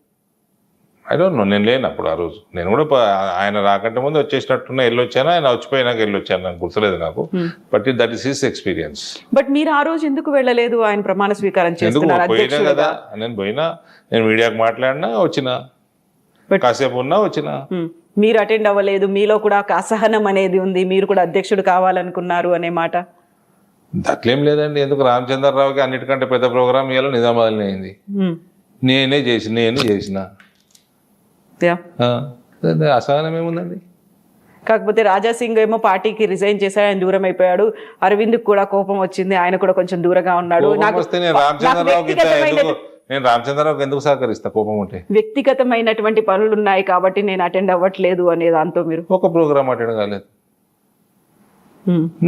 [SPEAKER 2] I don't know. నేను లేనప్పుడు ఆ రోజు. నేను కూడా ఆయన రాకంటే ముందు వచ్చేసినట్టున్నా, వెళ్ళొచ్చాను, ఆయన వచ్చిపోయినాక వెళ్ళొచ్చాను, నాకు గుర్తులేదు నాకు. But that is his experience.
[SPEAKER 3] But మీరు ఆ రోజు ఎందుకు వెళ్ళలేదు? ఆయన ప్రమాణ స్వీకారం చేస్తున్నారు
[SPEAKER 2] పోయినా కదా. నేను పోయినా, నేను మీడియాకు మాట్లాడినా, వచ్చిన కాసేపు ఉన్నా, వచ్చిన.
[SPEAKER 3] మీరు అటెండ్ అవ్వలేదు, మీలో కూడా ఒక అసహనం అనేది ఉంది, మీరు కూడా అధ్యక్షుడు కావాలనుకున్నారు అనే మాట.
[SPEAKER 2] అట్లేం లేదండి. ఎందుకు? రామచంద్రరావుకి అన్నిటికంటే పెద్ద ప్రోగ్రామ్ ఇవాళ నిజామాబాద్ అయింది. నేను చేసిన అసహనం ఏముందండి.
[SPEAKER 3] కాకపోతే రాజాసింగ్ ఏమో పార్టీకి రిజైన్ చేశాడు, ఆయన దూరం అయిపోయాడు. అరవింద్ కూడా కోపం వచ్చింది, ఆయన కూడా కొంచెం దూరంగా ఉన్నాడు.
[SPEAKER 2] నేను రామచంద్రరావుకి ఎందుకు సహకరిస్తా కోపం ఉంటే?
[SPEAKER 3] వ్యక్తిగతమైనటువంటి పనులు ఉన్నాయి కాబట్టి నేను అటెండ్ అవ్వట్లేదు అనే దాంతో మీరు
[SPEAKER 2] ఒక ప్రోగ్రామ్ అటెండ్ కాలేదు.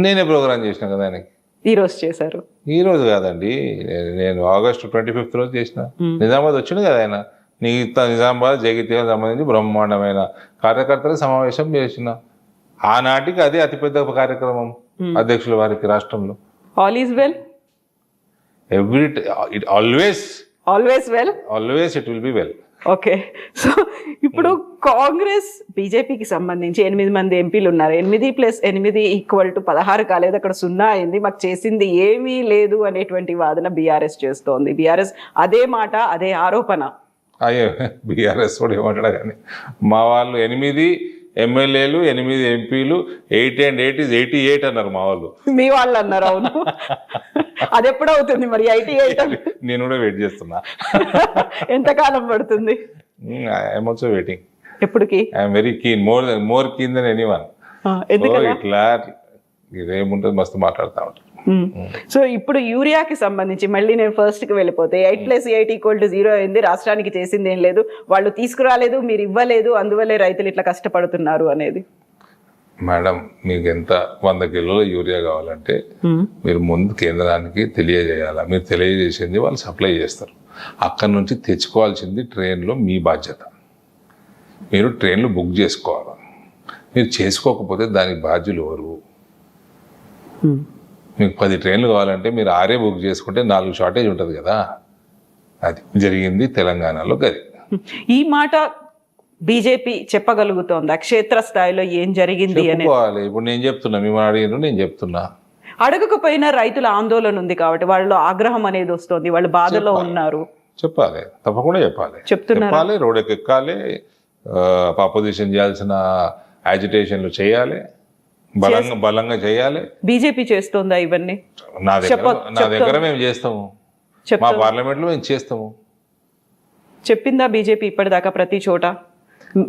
[SPEAKER 2] నేనే ప్రోగ్రామ్ చేసిన కదా ఆయనకి.
[SPEAKER 3] ఈ రోజు చేశారు?
[SPEAKER 2] ఈ రోజు కాదండి, నేను ఆగస్టు 25th రోజు చేసిన. నిజామాబాద్ వచ్చింది కదా ఆయన. నిజామాబాద్ జగిత్యాల సంబంధించి బ్రహ్మాండమైన కార్యకర్తల సమావేశం చేసిన. ఆనాటికి అదే అతిపెద్ద కార్యక్రమం అధ్యక్షుల వారికి రాష్ట్రంలో.
[SPEAKER 3] All is well,
[SPEAKER 2] it always it will be well.
[SPEAKER 3] Okay. So ఇప్పుడు కాంగ్రెస్ బీజేపీకి సంబంధించి 8 మంది ఎంపీలు ఉన్నారు. 8+8 = 16 కాలేదు, అక్కడ 0 అయింది, మాకు చేసింది ఏమీ లేదు అనేటువంటి వాదన బీఆర్ఎస్ చేస్తోంది. బీఆర్ఎస్ అదే మాట, అదే ఆరోపణ.
[SPEAKER 2] అయ్యో, బీఆర్ఎస్ కూడా ఏమంటాడు కానీ మా వాళ్ళు 8 ఎమ్మెల్యేలు 8 ఎంపీలు 8 and 8 is 88 అన్నారు మా వాళ్ళు.
[SPEAKER 3] మీ వాళ్ళు అన్నారు. అవును, అది ఎప్పుడవుతుంది మరి 88?
[SPEAKER 2] నేను కూడా వెయిట్ చేస్తున్నా.
[SPEAKER 3] ఎంతకాలం పడుతుంది?
[SPEAKER 2] I'm also waiting.
[SPEAKER 3] ఎప్పటికి?
[SPEAKER 2] I'm very keen, more keen then anyone. ఇట్లా ఇదేముంటుంది, మస్తు మాట్లాడుతూ ఉంటారు.
[SPEAKER 3] సో ఇప్పుడు యూరియాకి సంబంధించి మళ్ళీ నేను ఫస్ట్కి వెళ్ళిపోతే 8+8 = 0 అయింది. రాష్ట్రానికి చేసింది ఏం లేదు, వాళ్ళు తీసుకురాలేదు, మీరు ఇవ్వలేదు, అందువల్లే రైతులు ఇట్లా కష్టపడుతున్నారు అనేది.
[SPEAKER 2] మేడం, మీకు ఎంత 100 కిలోల యూరియా కావాలంటే మీరు ముందు కేంద్రానికి తెలియజేయాలా. మీరు తెలియజేసింది వాళ్ళు సప్లై చేస్తారు. అక్కడ నుంచి తెచ్చుకోవాల్సింది ట్రైన్లో మీ బాధ్యత. మీరు ట్రైన్లు బుక్ చేసుకోవాలి. మీరు చేసుకోకపోతే దానికి బాధ్యులు ఎవరు? మీకు 10 ట్రైన్లు కావాలంటే మీరు 6 బుక్ చేసుకుంటే 4 షార్టేజ్ ఉంటుంది కదా. అది జరిగింది తెలంగాణలో. గది
[SPEAKER 3] ఈ మాట బీజేపీ చెప్పగలుగుతోందా క్షేత్ర స్థాయిలో ఏం జరిగింది అని?
[SPEAKER 2] ఇప్పుడు నేను చెప్తున్నా, మేము అడిగిన నేను చెప్తున్నా.
[SPEAKER 3] అడగకపోయినా రైతుల ఆందోళన ఉంది కాబట్టి వాళ్ళు ఆగ్రహం అనేది వస్తుంది, వాళ్ళు బాధలో ఉన్నారు.
[SPEAKER 2] చెప్పాలి, తప్పకుండా చెప్పాలి. రోడ్ ఎక్కాలి, అపోజిషన్ చేయాల్సిన యాజిటేషన్లు చేయాలి, బలంగా చేయాలి.
[SPEAKER 3] బీజేపీ చేస్తోందా ఇవన్నీ?
[SPEAKER 2] నా దగ్గర మేము చేస్తాము, మా పార్లమెంట్ లో మేము చేస్తాము.
[SPEAKER 3] చెప్పిందా బీజేపీ ఇప్పటిదాకా ప్రతి చోట?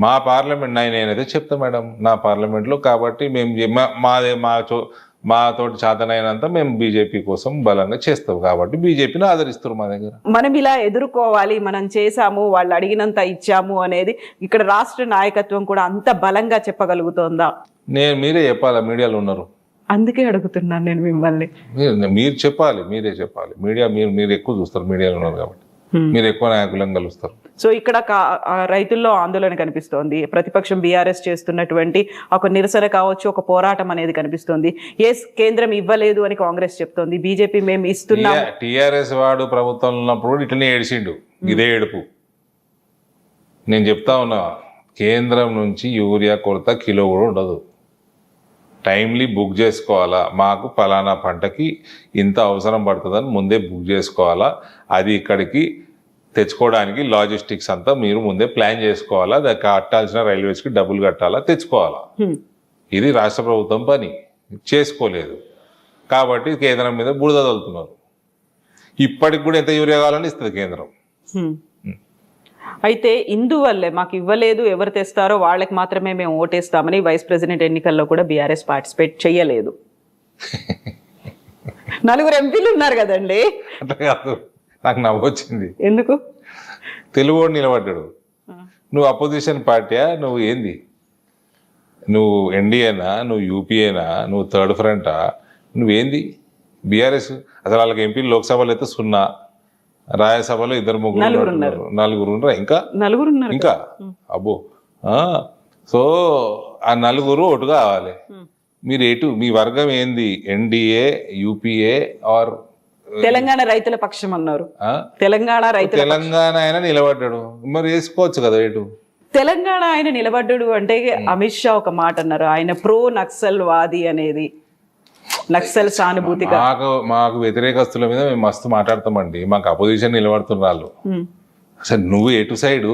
[SPEAKER 2] మా పార్లమెంట్ నేనైతే చెప్తా మేడం, నా పార్లమెంట్ లో. కాబట్టి మేము మా తోటి చేతనైనంత మేము బీజేపీ కోసం బలంగా చేస్తాం. కాబట్టి బీజేపీని ఆదరిస్తారు మా దగ్గర.
[SPEAKER 3] మనం ఇలా ఎదుర్కోవాలి, మనం చేసాము, వాళ్ళు అడిగినంత ఇచ్చాము అనేది ఇక్కడ రాష్ట్ర నాయకత్వం కూడా అంత బలంగా చెప్పగలుగుతోందా?
[SPEAKER 2] మీరే చెప్పాలా, మీడియాలో ఉన్నారు.
[SPEAKER 3] అందుకే అడుగుతున్నాను నేను మిమ్మల్ని.
[SPEAKER 2] మీరు చెప్పాలి, మీరే చెప్పాలి. మీడియా మీరు ఎక్కువ చూస్తారు, మీడియాలో ఉన్నారు కాబట్టి మీరు ఎక్కువ నాయకులను కలుస్తారు.
[SPEAKER 3] సో ఇక్కడ రైతుల్లో ఆందోళన కనిపిస్తోంది. ప్రతిపక్షం బీఆర్ఎస్ చేస్తున్నటువంటి ఒక నిరసన కావచ్చు, ఒక పోరాటం అనేది కనిపిస్తోంది. కేంద్రం ఇవ్వలేదు అని కాంగ్రెస్ చెప్తోంది, బీజేపీ మేము ఇస్తున్నాం.
[SPEAKER 2] టీఆర్ఎస్ వాడు ప్రభుత్వంలో ఉన్నప్పుడు ఇట్లనే ఏడిచిండు, ఇదే ఏడుపు. నేను చెప్తా ఉన్నా, కేంద్రం నుంచి యూరియా కొరత కిలో కూడా ఉండదు. టైమ్లీ బుక్ చేసుకోవాలా, మాకు ఫలానా పంటకి ఇంత అవసరం పడుతుందని ముందే బుక్ చేసుకోవాలా. అది ఇక్కడికి తెచ్చుకోవడానికి లాజిస్టిక్స్ అంతా మీరు ముందే ప్లాన్ చేసుకోవాలా. దానికి కట్టాల్సిన రైల్వేస్కి డబ్బులు కట్టాలా, తెచ్చుకోవాలా. ఇది రాష్ట్ర ప్రభుత్వం పని చేసుకోలేదు కాబట్టి కేంద్రం మీద బురద తోలుతున్నారు. ఇప్పటికి కూడా ఎంత యూరియా కావాలని ఇస్తుంది కేంద్రం.
[SPEAKER 3] అయితే ఇందువల్లే మాకు ఇవ్వలేదు, ఎవరు తెస్తారో వాళ్ళకి మాత్రమే మేము ఓటేస్తామని వైస్ ప్రెసిడెంట్ ఎన్నికల్లో కూడా బీఆర్ఎస్ పార్టిసిపేట్ చేయలేదు. 4 ఎంపీలు ఉన్నారు కదండి.
[SPEAKER 2] అట్లా కాదు, నాకు నవ్వు వచ్చింది.
[SPEAKER 3] ఎందుకు?
[SPEAKER 2] తెలుగువాడు నిలబడ్డాడు. నువ్వు అపోజిషన్ పార్టీయా, నువ్వు ఏంది? నువ్వు ఎన్డీఏనా, నువ్వు యూపీఏనా, నువ్వు థర్డ్ ఫ్రంటా, నువ్వేంది? బీఆర్ఎస్ అసలు వాళ్ళకి ఎంపీలు లోక్సభలో అయితే 0, రాజ్యసభలో 2-3 నలుగురు ఉన్నారు. ఇంకా అబ్బో. సో ఆ 4 ఓటు కావాలి. మీరు ఎటు, మీ వర్గం ఏంది? ఎన్డీఏ, యూపీఏ ఆర్
[SPEAKER 3] తెలంగాణ రైతుల పక్షం అన్నారు. తెలంగాణ
[SPEAKER 2] ఆయన నిలబడ్డాడు, మరి వేసుకోవచ్చు కదా ఎటు.
[SPEAKER 3] తెలంగాణ ఆయన నిలబడ్డాడు అంటే అమిత్ షా ఒక మాట అన్నారు, ఆయన ప్రో నక్సల్ వాది అనేది, నక్సల్ సానుభూతిగా.
[SPEAKER 2] మాకు వ్యతిరేకస్తుల మీద మేము మస్తు మాట్లాడతామండి, మాకు అపోజిషన్ నిలబడుతున్న వాళ్ళు. అసలు నువ్వు ఎటు side?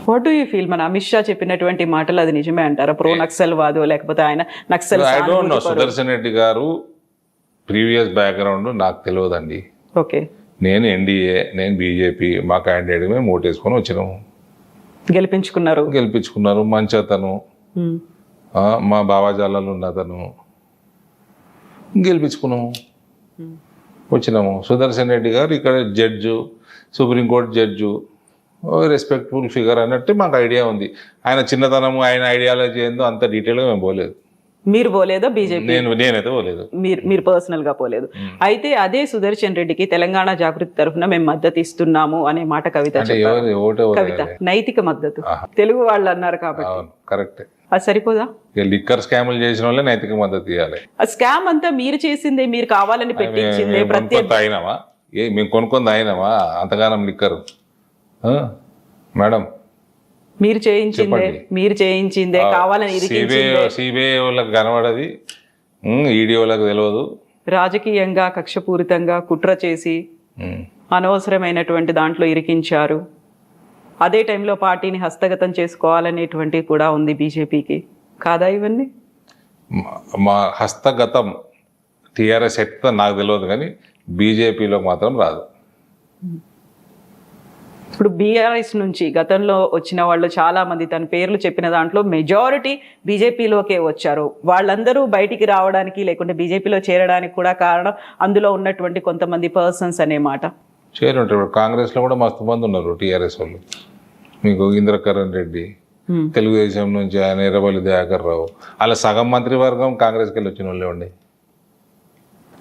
[SPEAKER 3] What do you feel? మన అమిత్ షా చెప్పినటువంటి మాటలు అది నిజమే అంటారా? ప్రో నక్సల్ వాదో లేకపోతే ఆయన Naxal?
[SPEAKER 2] I don't no. Sudarshan Reddy గారు ప్రీవియస్ బ్యాక్గ్రౌండ్ నాకు తెలియదండి.
[SPEAKER 3] ఓకే,
[SPEAKER 2] నేను ఎన్డీఏ, నేను బీజేపీ, మా క్యాండిడేట్ మేము ఓటేసుకొని వచ్చినాము, గెలిపించుకున్నారు. మంచి అతను, మా భావాజాలాలు ఉన్న అతను, గెలిపించుకున్నాము, వచ్చినాము. సుదర్శన్ రెడ్డి గారు ఇక్కడ judge, supreme court judge, respectable figure అన్నట్టు మాకు ఐడియా ఉంది. ఆయన చిన్నతనము, ఆయన ఐడియాలజీ ఏందో అంత డీటెయిల్గా మేము పోలేదు.
[SPEAKER 3] మీరు పోలేదా? బీజేపీ?
[SPEAKER 2] నేనైతే పోలేదు.
[SPEAKER 3] మీరు పర్సనల్ గా పోలేదు. అయితే అదే సుదర్శన్ రెడ్డికి తెలంగాణ జాగృతి తరఫున మేము మద్దతు ఇస్తున్నాము అనే మాట కవిత, నైతిక మద్దతు తెలుగు వాళ్ళు అన్నారు కాబట్టి.
[SPEAKER 2] కరెక్ట్.
[SPEAKER 3] అది సరిపోదా?
[SPEAKER 2] ఇక లిక్కర్ స్కాములు చేసిన వాళ్ళే నైతిక మద్దతు ఇవ్వాలి.
[SPEAKER 3] ఆ స్కామ్ అంతా మీరు చేసిందే, మీరు కావాలని పెట్టించిందే.
[SPEAKER 2] కొనుక్కొని తాగినామా? మేము కొనుక్కొని తాగినామా అంతగానం లిక్కర్? మేడం
[SPEAKER 3] మీరు చేయించిందే కావాలని
[SPEAKER 2] సిబిఐ వాళ్ళకి కనబడది, ఈడీ వాళ్ళకి తెలియదు.
[SPEAKER 3] రాజకీయంగా కక్షపూరితంగా కుట్ర చేసి అనవసరమైనటువంటి దాంట్లో ఇరికించారు. అదే టైంలో పార్టీని హస్తగతం చేసుకోవాలనేటువంటి కూడా ఉంది బీజేపీకి. కాదా ఇవన్నీ?
[SPEAKER 2] మా హస్తగతం టీఆర్ఎస్ ఎట్లా నాకు తెలియదు, కానీ బీజేపీలో మాత్రం రాదు.
[SPEAKER 3] ఇప్పుడు బీఆర్ఎస్ నుంచి గతంలో వచ్చిన వాళ్ళు చాలా మంది, తన పేర్లు చెప్పిన దాంట్లో మెజారిటీ బీజేపీలోకే వచ్చారు. వాళ్ళందరూ బయటికి రావడానికి లేకుంటే బీజేపీలో చేరడానికి కూడా కారణం అందులో ఉన్నటువంటి కొంతమంది పర్సన్స్ అనే మాట.
[SPEAKER 2] చేరుంటారు. కాంగ్రెస్లో కూడా మస్తు మంది ఉన్నారు టీఆర్ఎస్ వాళ్ళు. మీకు ఇంద్రకరణ్ రెడ్డి, తెలుగుదేశం నుంచి ఆయన ఎర్రబల్లి దయాకర్ రావు, అలా సగం మంత్రివర్గం కాంగ్రెస్కి వెళ్ళి వచ్చిన వాళ్ళే ఉండే.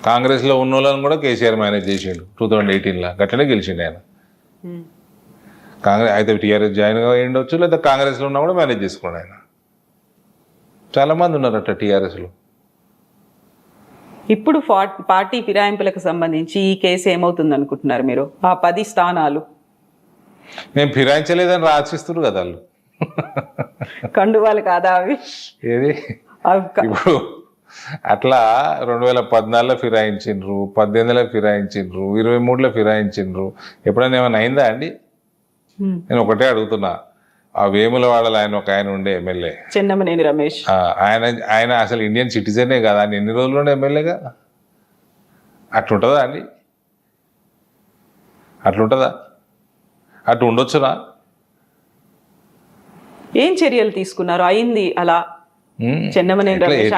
[SPEAKER 2] కాంగ్రెస్లో ఉన్న వాళ్ళని కూడా కేసీఆర్ మేనేజ్ చేసిండు 2018లో, గట్లనే గెలిచిండు ఆయన. కాంగ్రెస్ అయితే టీఆర్ఎస్ జాయిన్ అయ్యిండొచ్చు, లేదా కాంగ్రెస్లో ఉన్నా కూడా మేనేజ్ చేసుకున్నాడు ఆయన. చాలామంది ఉన్నారు అట్లా టీఆర్ఎస్లో.
[SPEAKER 3] ఇప్పుడు పార్టీ ఫిరాయింపులకు సంబంధించి ఈ కేసు ఏమవుతుంది అనుకుంటున్నారు మీరు? ఆ 10 స్థానాలు
[SPEAKER 2] మేము ఫిరాయించలేదని రాసిస్తున్నారు కదా వాళ్ళు.
[SPEAKER 3] కండువాలు కాదా అవి?
[SPEAKER 2] ఏది ఇప్పుడు అట్లా 2014లో ఫిరాయించిండ్రు, 18లో ఫిరాయించిండ్రు, 23లో ఫిరాయించిండ్రు. ఎప్పుడైనా ఏమైనా అయిందా అండి? నేను ఒకటే అడుగుతున్నా. ఆ వేములవాడలో ఆయన ఉండే ఎమ్మెల్యే
[SPEAKER 3] చెన్నమనేని రమేష్,
[SPEAKER 2] ఆయన అసలు ఇండియన్ సిటిజనే కదా, ఆయన ఎన్ని రోజులు ఉండే ఎమ్మెల్యేగా? అట్లుంటుందా అండి? అట్లుంటుందా? అటు ఉండొచ్చునా?
[SPEAKER 3] ఏం చర్యలు తీసుకున్నారు? అయింది అలా. చెన్నమనేని రమేష్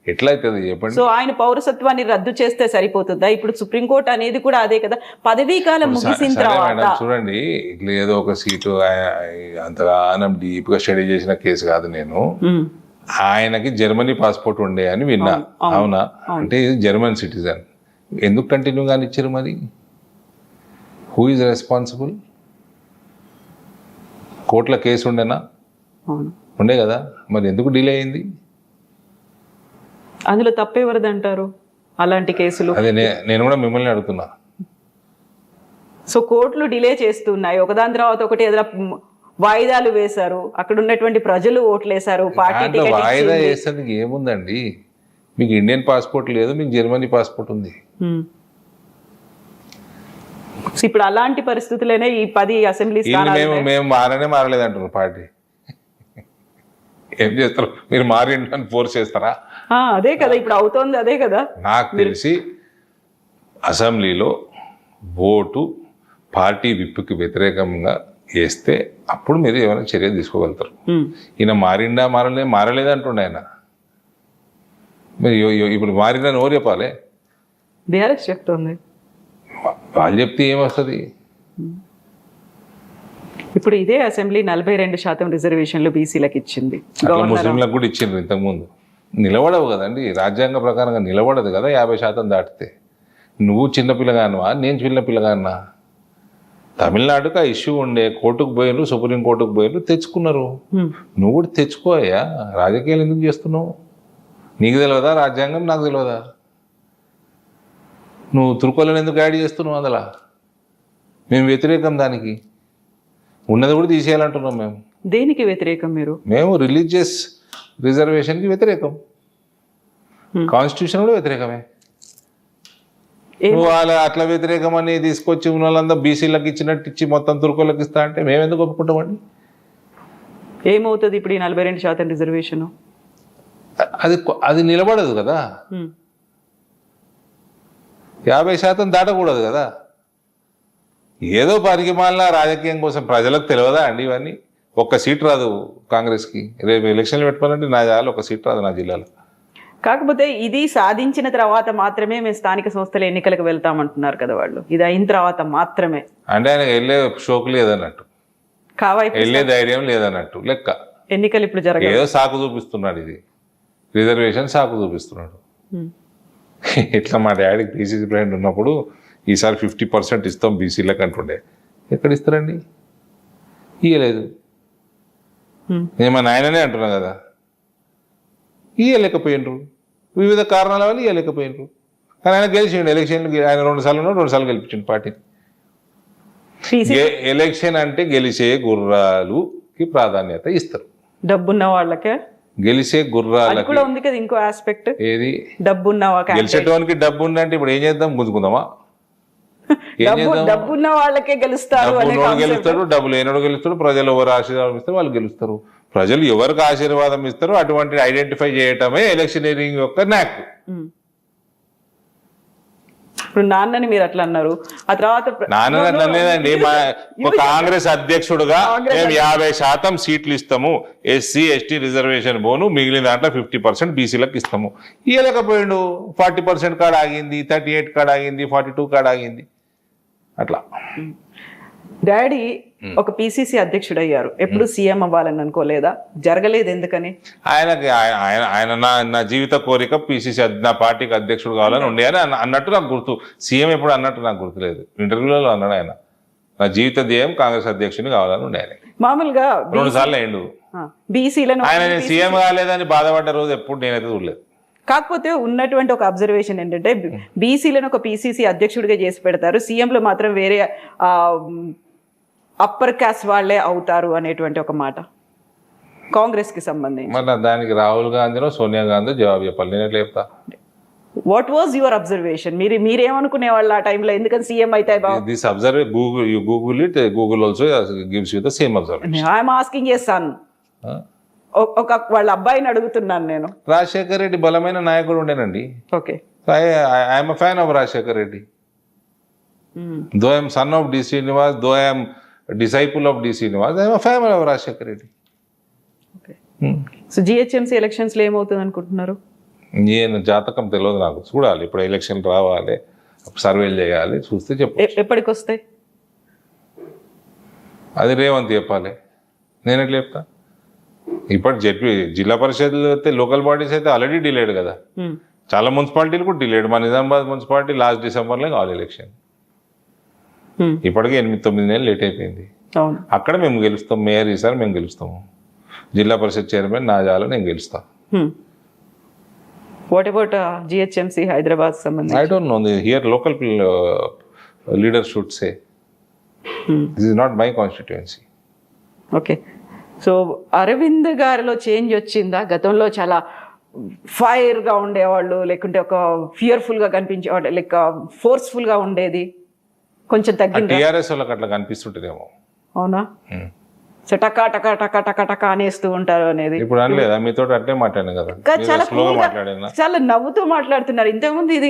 [SPEAKER 2] ఎట్లా అవుతుంది చెప్పండి?
[SPEAKER 3] సో ఆయన పౌరసత్వాన్ని రద్దు చేస్తే సరిపోతుందా? ఇప్పుడు సుప్రీంకోర్టు అనేది కూడా అదే కదా, పదవీ కాలం ముగిసిన తర్వాత.
[SPEAKER 2] చూడండి, ఇట్లా ఏదో ఒక సీటు అంతగా డీప్ గా స్టడీ చేసిన కేసు కాదు నేను. ఆయనకి జర్మనీ పాస్పోర్ట్ ఉండే అని విన్నా. అవునా? అంటే జర్మన్ సిటిజన్, ఎందుకు కంటిన్యూ గాని ఇచ్చారు మరి? Who is responsible? కోర్టులో కేసు ఉండేనా? ఉండే కదా, మరి ఎందుకు డిలే అయింది?
[SPEAKER 3] అందులో తప్పేవరది అంటారు అలాంటి కేసులు?
[SPEAKER 2] అదే నేను కూడా మిమ్మల్ని అడుగుతున్నా.
[SPEAKER 3] సో కోర్టులు డిలే చేస్తున్నాయి, ఒకదాని తర్వాత ఒకటి ఏదైనా వాయిదాలు వేశారు, అక్కడ ఉన్నటువంటి ప్రజలు ఓట్లేశారు, పార్టీ
[SPEAKER 2] వాయిదా వేసేందుకు ఏముందండి? మీకు ఇండియన్ పాస్పోర్ట్ లేదు, మీకు జర్మనీ పాస్పోర్ట్ ఉంది.
[SPEAKER 3] ఇప్పుడు అలాంటి పరిస్థితులనే ఈ 10 అసెంబ్లీ
[SPEAKER 2] మేము మారలేదు అంటున్నారు పార్టీ. ఏం చేస్తారు మీరు? మారిండని ఫోర్స్ చేస్తారా?
[SPEAKER 3] అదే కదా ఇప్పుడు అవుతోంది, అదే కదా.
[SPEAKER 2] నాకు తెలిసి అసెంబ్లీలో ఓటు పార్టీ విప్పుకి వ్యతిరేకంగా వేస్తే అప్పుడు మీరు ఏమైనా చర్య తీసుకోగలుగుతారు. ఈయన మారలేదు అంటుండే ఆయన. మరి ఇప్పుడు మారిందని ఎవరు చెప్పాలి?
[SPEAKER 3] బీఆర్ఎస్ చెప్తుంది.
[SPEAKER 2] వాళ్ళు చెప్తే ఏమొస్తుంది?
[SPEAKER 3] ఇప్పుడు ఇదే అసెంబ్లీ 42% రిజర్వేషన్లు బీసీలకు ఇచ్చింది,
[SPEAKER 2] ముస్లింలకు కూడా ఇచ్చిండ్రు. ఇంతకుముందు నిలబడవు కదండి, రాజ్యాంగ ప్రకారంగా నిలబడదు కదా 50% దాటితే. నువ్వు చిన్నపిల్లగానువా, నేను చిన్నపిల్లగానా? తమిళనాడుకు ఆ ఇష్యూ ఉండే, కోర్టుకు పోయినరు, సుప్రీంకోర్టుకు పోయినరు, తెచ్చుకున్నారు. నువ్వు కూడా తెచ్చుకోయా, రాజకీయాలు ఎందుకు చేస్తున్నావు? నీకు తెలియదా రాజ్యాంగం? నాకు తెలియదా? నువ్వు తుర్కోలను ఎందుకు యాడ్ చేస్తున్నావు అందులో? మేము వ్యతిరేకం, దానికి ఉన్నది కూడా తీసేయాలంటున్నాం మేము.
[SPEAKER 3] దేనికి వ్యతిరేకం మీరు?
[SPEAKER 2] మేము రిలీజియస్ రిజర్వేషన్కి వ్యతిరేకం, కాన్స్టిట్యూషన్ కూడా వ్యతిరేకమే. నువ్వు అట్లా వ్యతిరేకం అని తీసుకొచ్చి ఉన్న వాళ్ళందరూ బీసీలకు ఇచ్చినట్టు ఇచ్చి మొత్తం తుర్కోలకు ఇస్తా అంటే మేము ఎందుకు ఒప్పుకుంటామండి?
[SPEAKER 3] ఏమవుతుంది ఇప్పుడు ఈ 42% రిజర్వేషన్?
[SPEAKER 2] అది నిలబడదు కదా, 50% దాటకూడదు కదా. ఏదో పరిగిమాల రాజకీయం కోసం ప్రజలకు తెలియదా అండి ఇవన్నీ? ఒక్క సీట్ రాదు కాంగ్రెస్కి. రేపు ఎలక్షన్లు పెట్టుకోవాలంటే నా జాలు ఒక సీట్ రాదు నా జిల్లాలో.
[SPEAKER 3] కాకపోతే ఇది సాధించిన తర్వాత మాత్రమే మేము స్థానిక సంస్థల ఎన్నికలకు వెళ్తామంటున్నారు కదా వాళ్ళు. ఇది అయిన తర్వాత మాత్రమే
[SPEAKER 2] అంటే ఆయన వెళ్ళే షోకు లేదన్నట్టు, వెళ్ళే ధైర్యం లేదన్నట్టు లెక్క.
[SPEAKER 3] ఎన్నికలు ఇప్పుడు జరగదు,
[SPEAKER 2] ఏదో సాకు చూపిస్తున్నాడు, ఇది రిజర్వేషన్ సాకు చూపిస్తున్నాడు. ఇట్లా మా డాడీకి పీసీసీ ప్రెసిడెంట్ ఉన్నప్పుడు ఈసారి 50% ఇస్తాం బీసీలకు అంటుండే. ఎక్కడ ఇస్తారండి? ఇయ్యలేదు. నేను మా నాయననే అంటున్నా కదా, ఇయ్యలేకపోయినరు, వివిధ కారణాల వల్ల ఇయ్యలేకపోయినరు. కానీ ఆయన గెలిచిండు ఎలక్షన్లు, ఆయన 2 సార్లు ఉన్నాడు, 2 సార్లు గెలిపించిండు పార్టీని. ఎలక్షన్ అంటే గెలిచే గుర్రాలుకి ప్రాధాన్యత ఇస్తారు.
[SPEAKER 3] డబ్బున్న వాళ్ళకే
[SPEAKER 2] గెలిచే గుర్రాలకి
[SPEAKER 3] కూడా ఉంది కదా ఇంకో ఆస్పెక్ట్,
[SPEAKER 2] ఏది
[SPEAKER 3] డబ్బున్న
[SPEAKER 2] గెలిచేటోనికి డబ్బు ఉందంటే ఇప్పుడు ఏం చేద్దాం, గుంజుకుందామా?
[SPEAKER 3] డబ్బున్న వాళ్ళకే గెలుస్తారు,
[SPEAKER 2] గెలుస్తాడు, డబ్బు లేనోడు గెలుస్తాడు, ప్రజలు ఎవరు ఆశీర్వాదం ఇస్తారు వాళ్ళు గెలుస్తారు. ప్రజలు ఎవరికి ఆశీర్వాదం ఇస్తారో అటువంటి ఐడెంటిఫై చేయటమే ఎలక్షనీరింగ్ యొక్క నాక్.
[SPEAKER 3] ఇప్పుడు నాన్నని మీరు అట్లా అన్నారు, ఆ తర్వాత
[SPEAKER 2] నాన్నలేదండి, ఒక కాంగ్రెస్ అధ్యక్షుడుగా మేము 50% సీట్లు ఇస్తాము, ఎస్సీ ఎస్టీ రిజర్వేషన్ పోను, మిగిలిన దాంట్లో 50% బీసీలకు ఇస్తాము. ఇవ్వలేకపోయిండు, 40% కాడ ఆగింది, 38 కాడ ఆగింది, 42 కాడ ఆగింది. అట్లా
[SPEAKER 3] డాడీ ఒక పిసిసి అధ్యక్షుడు అయ్యారు, ఎప్పుడు సీఎం అవ్వాలని అనుకోలేదా? జరగలేదు, ఎందుకని?
[SPEAKER 2] ఆయన నా జీవిత కోరిక పిసిసి నా పార్టీకి అధ్యక్షుడు కావాలని ఉండే అని అన్నట్టు నాకు గుర్తు. సీఎం ఎప్పుడు అన్నట్టు నాకు గుర్తులేదు, ఇంటర్వ్యూలలో అన్నాడు ఆయన, నా జీవిత ధ్యేయం కాంగ్రెస్ అధ్యక్షుని కావాలని ఉండే. ఆయన
[SPEAKER 3] మామూలుగా
[SPEAKER 2] 2 సార్లు అయిండు.
[SPEAKER 3] బీసీలను
[SPEAKER 2] ఆయన సీఎం కాలేదని బాధపడ్డ రోజు ఎప్పుడు నేనైతే చూడలేదు.
[SPEAKER 3] కాకపోతే ఉన్నటువంటి ఒక అబ్జర్వేషన్ ఏంటంటే బీసీలను ఒక పిసిసి అధ్యక్షుడిగా చేసి పెడతారు, సీఎంలు మాత్రం వేరే అప్పర్ క్యాస్ట్ వాళ్ళే అవుతారు అనేటువంటి ఒక మాట కాంగ్రెస్ కి సంబంధించి.
[SPEAKER 2] మరి దానికి రాహుల్ గాంధీనో సోనియా గాంధీ జవాబు చెప్పాలి, నేను ఎట్లా చెప్తా?
[SPEAKER 3] What was your observation? మీరేమనుకునే వాళ్ళు ఆ టైంలో, ఎందుకని సీఎం అయితే
[SPEAKER 2] this observe Google it, Google also gives you the same observation.
[SPEAKER 3] I'm asking a son, ఒక వాళ్ళ అబ్బాయిని అడుగుతున్నాను నేను.
[SPEAKER 2] రాజశేఖర్ రెడ్డి బలమైన నాయకుడు ఉండేనండి.
[SPEAKER 3] Okay,
[SPEAKER 2] I'm a fan of Rajasekhar Reddy. Though I am son of D. Srinivas, though I am disciple of D. Srinivas, I am a fan of Rajasekhar Reddy.
[SPEAKER 3] Okay, so GHMC elections లో ఏమవుతుంది అనుకుంటున్నారు?
[SPEAKER 2] నేను జాతకం తెలియదు, నాకు చూడాలి. ఇప్పుడు ఎలక్షన్ రావాలి, సర్వేలు చేయాలి, చూస్తే చెప్పు.
[SPEAKER 3] ఎప్పటికి వస్తాయి
[SPEAKER 2] అది రేవంత్ చెప్పాలి, నేను ఎట్లా చెప్తా? ఇప్పుడు జిల్లా పరిషత్లు అయితే, లోకల్ బాడీస్ అయితే ఆల్రెడీ డిలేడ్ కదా, చాలా మున్సిపాలిటీలు కూడా డిలేడ్. మా నిజామాబాద్ మున్సిపాలిటీ లాస్ట్ డిసెంబర్లో కావాలి ఎలక్షన్, ఇప్పటికీ 8-9 నెలలు లేట్ అయిపోయింది. అక్కడ మేము గెలుస్తాం, మేయర్ ఈసారి మేము గెలుస్తాము, జిల్లా పరిషత్ చైర్మన్ నాజాలో నేను గెలుస్తా.
[SPEAKER 3] వాట్ అబౌట్ జిహెచ్ఎంసీ హైదరాబాద్ సంబంధించి?
[SPEAKER 2] I don't know, here local leader should say, this is not my constituency.
[SPEAKER 3] Okay, so Aravind గారిలో చేంజ్ వచ్చిందా? గతంలో చాలా ఫైర్గా ఉండేవాళ్ళు, లేకుంటే ఒక ఫియర్ఫుల్గా కనిపించేవాళ్ళు, లైక్ ఫోర్స్ఫుల్గా ఉండేది, కొంచెం తగ్గింది.
[SPEAKER 2] టీఆర్ఎస్ వాళ్ళకి అట్లా కనిపిస్తుంటేమో.
[SPEAKER 3] అవునా? సో టకా టకా టకా టకా టకా అనేస్తూ ఉంటారు అనేది
[SPEAKER 2] ఇప్పుడు అనలేదా? మీతో అట్లే మాట్లాడాను కదా,
[SPEAKER 3] చాలా
[SPEAKER 2] స్లోగా మాట్లాడాను,
[SPEAKER 3] చాలా నవ్వుతూ మాట్లాడుతున్నారు. ఇంతకుముందు ఇది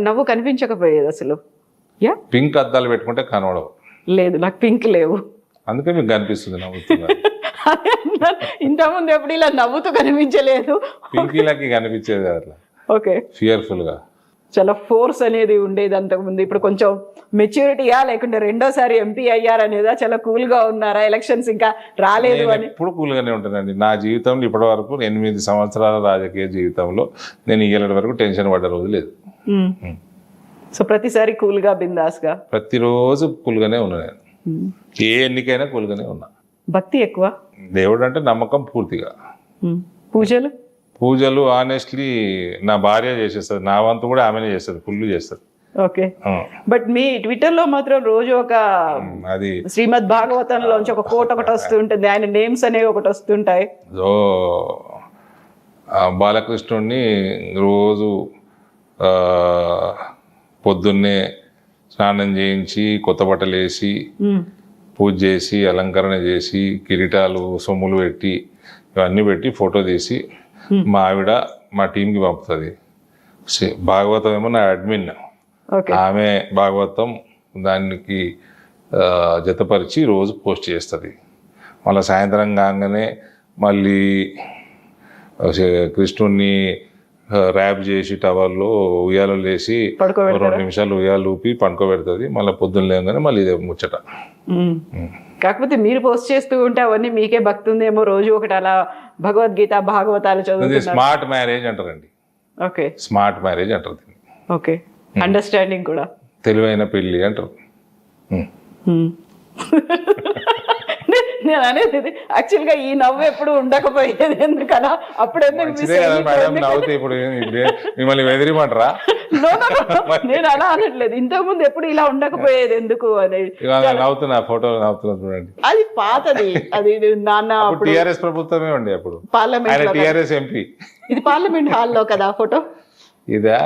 [SPEAKER 3] నవ్వు కనిపించకపోయేది అసలు. యా,
[SPEAKER 2] పింక్ అద్దాలు పెట్టుకుంటే కనవడవు.
[SPEAKER 3] లేదు, నాకు పింక్ లేవు,
[SPEAKER 2] అందుకే మీకు కనిపిస్తుంది నవ్వుతున్నారు.
[SPEAKER 3] ఇంతకుముందు ఎప్పుడు ఇలా నవ్వుతూ కనిపించలేదు,
[SPEAKER 2] పింకీలకి కనిపించేది అట్లా.
[SPEAKER 3] ఓకే,
[SPEAKER 2] ఫియర్ఫుల్ గా,
[SPEAKER 3] చాలా ఫోర్స్ అనేది ఉండేది అంతకుముందు. ఇప్పుడు కొంచెం మెచ్యూరిటీయా, లేకుంటే రెండోసారి ఎంపీ అయ్యారనేదా? చాలా కూల్ గా ఉన్నారా? ఎలక్షన్స్ ఇంకా రాలేదు అని.
[SPEAKER 2] ఎప్పుడు కూల్ గానే ఉంటానండి నా జీవితంలో. ఇప్పటి వరకు 8 సంవత్సరాల రాజకీయ జీవితంలో నేను ఇయ్యేటి వరకు టెన్షన్ పడ్డ రోజు లేదు.
[SPEAKER 3] సో ప్రతిసారి కూల్ గా, బిందాస్ గా,
[SPEAKER 2] ప్రతిరోజు కూల్ గానే ఉన్నా నేను. ఏ ఎన్నికైనా కూల్ గానే ఉన్నా.
[SPEAKER 3] భక్తి ఎక్కువ,
[SPEAKER 2] దేవుడు అంటే నమ్మకం పూర్తిగా. పూజలు ఆనెస్ట్లీ నా భార్య చేసేస్తుంది, నా వంతు కూడా ఆమెనే చేస్తుంది, ఫుల్ చేస్తుంది.
[SPEAKER 3] ఓకే, బట్ మీ ట్విట్టర్ లో మాత్రం రోజు ఒక
[SPEAKER 2] అది
[SPEAKER 3] శ్రీమద్ భాగవతంలోంచి ఒక కోట్ ఒకటి వస్తుంటుంది, ఆయన నేమ్స్ అనేవి ఒకటి వస్తుంటాయి.
[SPEAKER 2] బాలకృష్ణుడిని రోజు పొద్దున్నే స్నానం చేయించి, కొత్త బట్టలు వేసి, పూజ చేసి, అలంకరణ చేసి, కిరీటాలు సొమ్ములు పెట్టి, ఇవన్నీ పెట్టి ఫోటో తీసి మా ఆవిడ మా టీంకి పంపుతుంది. భాగవతం ఏమో నా అడ్మిన్, ఆమె భాగవతం దానికి జతపరిచి రోజు పోస్ట్ చేస్తుంది. మళ్ళీ సాయంత్రం కాగానే మళ్ళీ కృష్ణుడిని ర్యాప్ చేసి టవర్లో ఉయ్యాలు వేసి 2 నిమిషాలు ఉయ్యాలు ఊపి పండుకోబెడుతుంది. మళ్ళీ పొద్దున్న లేగానే మళ్ళీ ఇదే ముచ్చట.
[SPEAKER 3] కాకపోతే మీరు పోస్ట్ చేస్తూ ఉంటే అవన్నీ మీకే భక్తి ఉందేమో, రోజు ఒకటి అలా భగవద్గీత భాగవతాలు చదువుతున్నారు.
[SPEAKER 2] స్మార్ట్ మ్యారేజ్ అంటారండి.
[SPEAKER 3] ఓకే,
[SPEAKER 2] స్మార్ట్ మ్యారేజ్ అంటారు.
[SPEAKER 3] ఓకే, అండర్స్టాండింగ్ కూడా,
[SPEAKER 2] తెలివైన పెళ్లి అంటారు.
[SPEAKER 3] నేను అనేది యాక్చువల్గా ఈ నవ్వు ఎప్పుడు ఉండకపోయేది ఎందుకలా అప్పుడు ఎందుకు miss
[SPEAKER 2] మంచిదే కదా మేడం
[SPEAKER 3] అయ్యింది?
[SPEAKER 2] నవ్వుతే ఇప్పుడు మిమ్మల్ని వెదిరిమంటారా?
[SPEAKER 3] No, no, no. నేను అలా అనట్లేదు, ఇంతకు ముందు ఎప్పుడు ఇలా ఉండకపోయేది ఎందుకు అనేది.
[SPEAKER 2] ఇవాళ నవ్వుతున్నా ఫోటోలు నవ్వుతున్నా చూడండి.
[SPEAKER 3] అది పాతది, అది నాన్న అప్పుడు
[SPEAKER 2] టిఆర్ఎస్ ప్రభుత్వమే ఉండే అప్పుడు, ఆయన
[SPEAKER 3] పార్లమెంట్,
[SPEAKER 2] టిఆర్ఎస్ ఎంపీ.
[SPEAKER 3] ఇది పార్లమెంట్ హాల్లో కదా ఫోటో.
[SPEAKER 2] ఇదా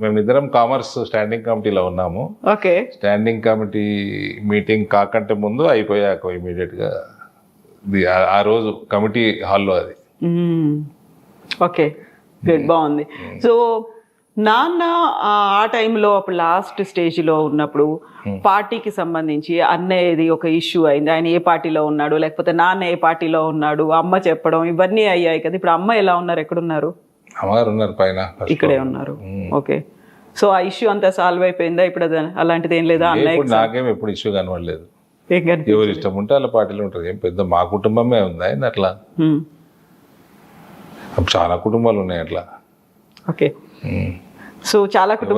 [SPEAKER 2] మేమిద్దరం కామర్స్ స్టాండింగ్ కమిటీలో ఉన్నాము.
[SPEAKER 3] ఓకే,
[SPEAKER 2] స్టాండింగ్ కమిటీ మీటింగ్ కాకంటే ముందు అయిపోయాక ఇమీడియట్ గా ఆ రోజు కమిటీ హాల్లో అది.
[SPEAKER 3] ఓకే, గుడ్, బాగుంది. సో నాన్న ఆ టైంలో అప్పుడు లాస్ట్ స్టేజ్లో ఉన్నప్పుడు పార్టీకి సంబంధించి అన్నయ్యది ఒక ఇష్యూ అయింది. ఆయన ఏ పార్టీలో ఉన్నాడు, లేకపోతే నాన్న ఏ పార్టీలో ఉన్నాడు, అమ్మ చెప్పడం, ఇవన్నీ అయ్యాయి కదా. ఇప్పుడు అమ్మ ఎలా ఉన్నారు, ఎక్కడున్నారు?
[SPEAKER 2] అమ్మగారు ఉన్నారు పైన,
[SPEAKER 3] ఇక్కడే ఉన్నారు. ఓకే, సో ఆ ఇష్యూ అంతా సాల్వ్ అయిపోయిందా ఇప్పుడు? అలాంటిది ఏం లేదా
[SPEAKER 2] ఇప్పుడు
[SPEAKER 3] అన్నయ్య?
[SPEAKER 2] నాకేం ఎప్పుడు ఇష్యూ కనబడలేదు.
[SPEAKER 3] ఏం కనిపి-
[SPEAKER 2] ఎవరు ఇష్టం ఉంటే వాళ్ళ పార్టీలో ఉంటారు. ఏం పెద్ద మా కుటుంబమే ఉంది ఆయన అట్లా.
[SPEAKER 3] Hmm.
[SPEAKER 2] చాలా కుటుంబాలు ఉన్నాయి అట్లా.
[SPEAKER 3] ఓకే, సో చాలా కుటుంబం.